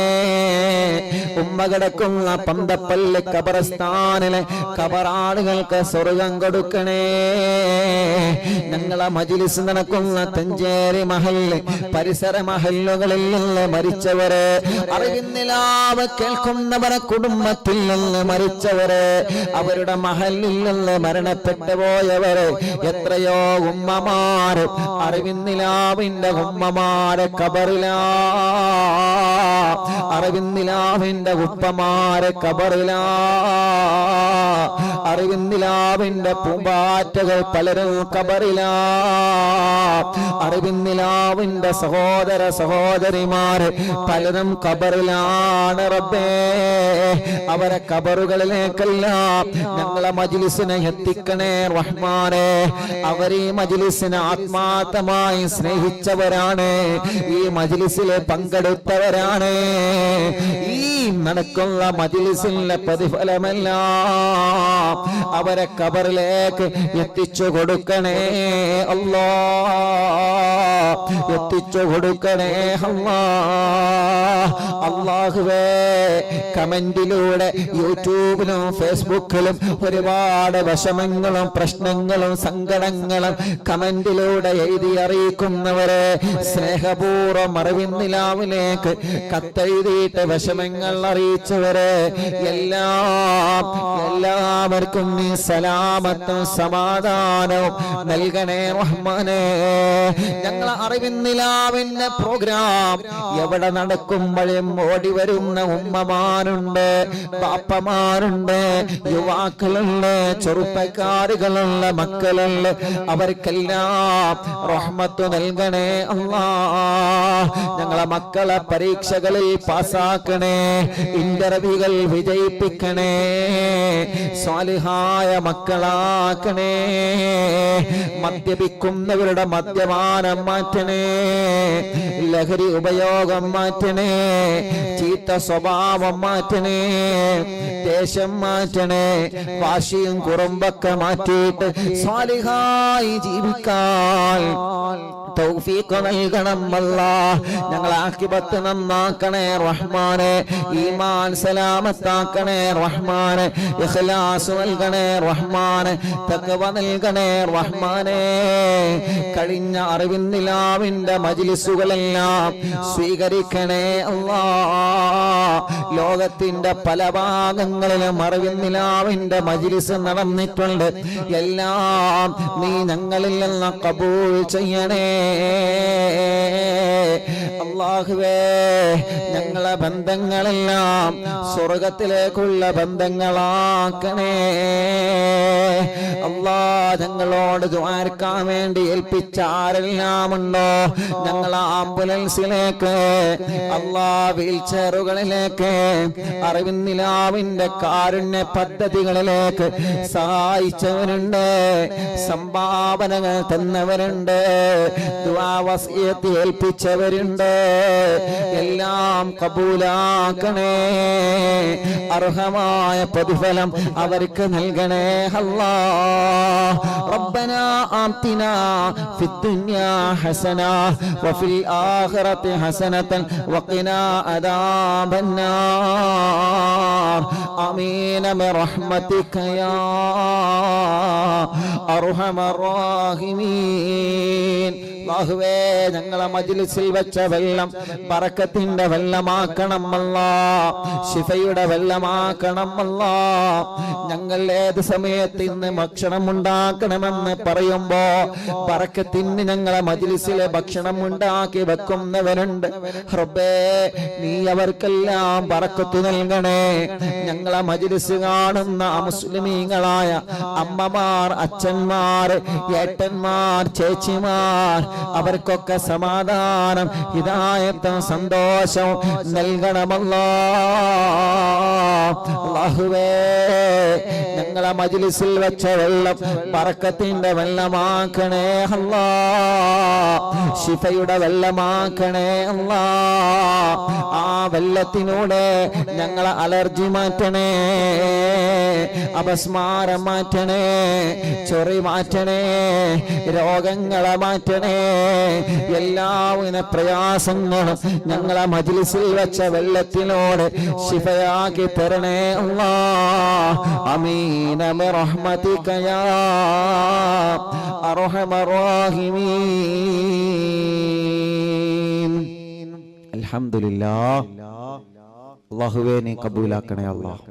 ഉമ്മ കിടക്കുന്ന പന്തപ്പള്ളി ഖബർസ്ഥാനിലെ ഖബറാളുകൾക്ക് സ്വർഗം കൊടുക്കണേ. ഞങ്ങളെ മജ്ലിസ് നടക്കുന്ന തഞ്ചേരി മഹല്ല് പരിസര മഹല്ലുകളിൽ നിന്ന് മരിച്ചവരെ, അറിവിന്നിലാവ് കേൾക്കുന്നവരെ കുടുംബത്തിൽ നിന്ന് മരിച്ചവരെ, അവരുടെ മഹല്ലിൽ നിന്ന് മരണപ്പെട്ടു പോയവരെ, എത്രയോ ഉമ്മമാര് അറിവിന്നിലാവിന്റെ ഉമ്മമാരെ ഖബറിലാ, അറിവിന്നിലാവിന്റെ ഉപ്പമാരെ ഖബറിലാ, അറിവിന്നിലാവിന്റെ പൂമ്പാറ്റകൾ പലരും ഖബറിലാ, അറിവിന്നിലാവിന്റെ സഹോദര സഹോദരിമാര് പലരും ഖബറിലാണ്. റബ്ബേ, അവരെ ഖബറുകളിലേക്കെല്ലാം ഞങ്ങളെ മജ്ലിസിനെ എത്തിക്കണേ റഹ്മാനേ. അവർ ഈ മജ്ലിസിനെ ആത്മാർത്ഥമായി സ്നേഹിച്ചവരാണ്, ഈ മജ്ലിസിൽ പങ്കെടുത്തവരാണ്. ഈ നടക്കുന്ന മജ്ലിസിലെ പ്രതിഫലമെല്ലാം അവരെ ഖബറിലേക്ക് എത്തിച്ചു കൊടുക്കണേ അല്ലാഹ്, എത്തിച്ചു കൊടുക്കണേ അല്ലാഹ്. അല്ലാഹുവേ, കമന്റിലൂടെ യൂട്യൂബിലും ഫേസ്ബുക്കിലും ഒരുപാട് വിഷമങ്ങളും പ്രശ്നങ്ങളും സങ്കടങ്ങളും കമന്റിലൂടെ എഴുതി അറിയിക്കുന്നവരെ, സ്നേഹപൂർവ്വം അറിവിന്നിലാവിലേക്ക് കത്തെഴുതിയിട്ട് വിഷമങ്ങൾ അറിയിച്ചവരെ എല്ലാവർക്കും നീ സലാമത്തും സമാധാനവും നൽകണേ റഹ്മാനേ. ഞങ്ങളെ അറിവിന്നിലാവിന്റെ പ്രോഗ്രാം എവിടെ നടക്കുമ്പോഴും ഓടി വരുന്ന ഉമ്മമാരുണ്ട്, ബാപ്പമാരുണ്ട്, യുവാക്കളുണ്ട്, ചെറുപ്പക്കാരുകളുള്ള മക്കളുണ്ട്, അവർക്കെല്ലാം റഹ്മത്ത് നൽകണേ അല്ലാഹ്. ഞങ്ങളെ മക്കളെ പരീക്ഷകളിൽ പാസ്സാക്കണേ, ഇന്റർവ്യൂകൾ വിജയിപ്പിക്കണേ, സ്വാലിഹായ മക്കളാക്കണേ. മദ്യപിക്കുന്നവരുടെ മദ്യപാനം മാറ്റണേ, ലഹരി ഉപയോഗം മാറ്റണേ, ചീത്ത സ്വഭാവം മാറ്റണേ, ദേശം മാറ്റണേ, വാശിയും കുറുമ്പൊക്കെ മാറ്റിയിട്ട് സ്വാലിഹായി ജീവിക്കാൻ തൗഫീഖ് നൽകണം അല്ലാഹ്. ഞങ്ങളെ ആഖിബത്ത് നന്നാക്കണേ റഹ്മാനേ, ഈമാൻ സലാമത്താക്കണേ റഹ്മാനേ, ഇഖ്ലാസ് നൽകണേ റഹ്മാനേ, തഖ്വ നൽകണേ റഹ്മാനേ. കഴിഞ്ഞ അറിവിന്നിലാവിന്റെ മജ്ലിസുകളെല്ലാം സ്വീകരിക്കണേ അല്ലാഹ്. ലോകത്തിന്റെ പല ഭാഗങ്ങളിലും അറിവിന്നിലാവിന്റെ മജ്ലിസ് നടന്നിട്ടുണ്ട്, എല്ലാം നീ ഞങ്ങളിൽ നിന്ന് ഖബൂൽ ചെയ്യണേ അല്ലാഹുവേ. ഞങ്ങളെ ബന്ധങ്ങളെല്ലാം സ്വർഗത്തിലേക്കുള്ള ബന്ധങ്ങളാക്കണേ അല്ലാഹ്. ഞങ്ങളോട് ദുആർക്കാൻ വേണ്ടി ഏൽപ്പിച്ച ആരെല്ലാം ഉണ്ടോ, ഞങ്ങളെ ആംബുലൻസിലേക്ക് അല്ലാഹ്, വീൽചെയറുകളിലേക്ക്, അറിവിന്നിലാവിന്റെ കാരുണ്യ പദ്ധതികളിലേക്ക് സഹായിച്ചവരുണ്ട്, സംഭാവനകൾ തന്നവരുണ്ട്, ദുആ വസിയത്ത് ഏൽപ്പിച്ചവരുണ്ട്, എല്ലാം കബൂലാക്കണേ. അർഹമായ പ്രതിഫലം അവർക്ക് നൽകണേ അല്ലാഹ്. റബ്ബനാ ആതിനാ ഫിദ്ദുനിയാ ഹസന വഫിൽ ആഖിറതി ഹസനതൻ വഖിനാ അദാബന്നാർ. ആമീന ബിറഹ്മതിക യാ അർഹമർ റഹീമീൻ. അല്ലാഹുവേ ഞങ്ങളെ മജ്ലിസിൽ വെച്ച വെള്ളം ബറക്കത്തിന്റെ വെള്ളമാക്കണം അല്ലാഹ്, ശിഫയുടെ വെള്ളമാക്കണം അല്ലാഹ്. ഞങ്ങൾ ഏത് സമയത്ത് ഇന്ന് ഭക്ഷണം ഉണ്ടാക്കണമെന്ന് പറയുമ്പോ ബറക്കത്തിന് ഞങ്ങളെ മജ്ലിസിലെ ഭക്ഷണം ഉണ്ടാക്കി വെക്കുന്നവരുണ്ട്. റബ്ബേ നീ അവർക്കെല്ലാം ബറക്കത്ത് നൽകണേ. ഞങ്ങളെ മജ്ലിസ് കാണുന്ന മുസ്ലിമീങ്ങളായ അമ്മമാർ, അച്ഛന്മാർ, ഏട്ടന്മാർ, ചേച്ചിമാർ, അവർക്കൊക്കെ സമാധാനം, ഹിദായത്തും സന്തോഷവും നൽകണമല്ലാഹ്. അല്ലാഹുവേ ഞങ്ങളെ മജ്ലിസിൽ വെച്ച വെള്ളം ബറക്കത്തിന്റെ വെള്ളമാക്കണേ അല്ലാഹ്, ശിഫയുടെ വെള്ളമാക്കണേ അല്ലാഹ്. ആ വെള്ളത്തിനൂടെ ഞങ്ങളെ അലർജി മാറ്റണേ, അപസ്മാരം മാറ്റണേ, ചൊറി മാറ്റണേ, രോഗങ്ങളെ മാറ്റണേ. എല്ലാവിധ പ്രയാസങ്ങളും ഞങ്ങളെ മജ്ലിസിൽ വെച്ച വെള്ളത്തിനോട് ശിഫയാക്കി തരണേ അല്ലാഹ്. ആമീന ബിറഹ്മതിക യാ അർഹമർ റഹീമീൻ. അൽഹംദുലില്ലാഹ്. അല്ലാഹുവേ നീ കബൂലാക്കണേ അല്ലാഹ്.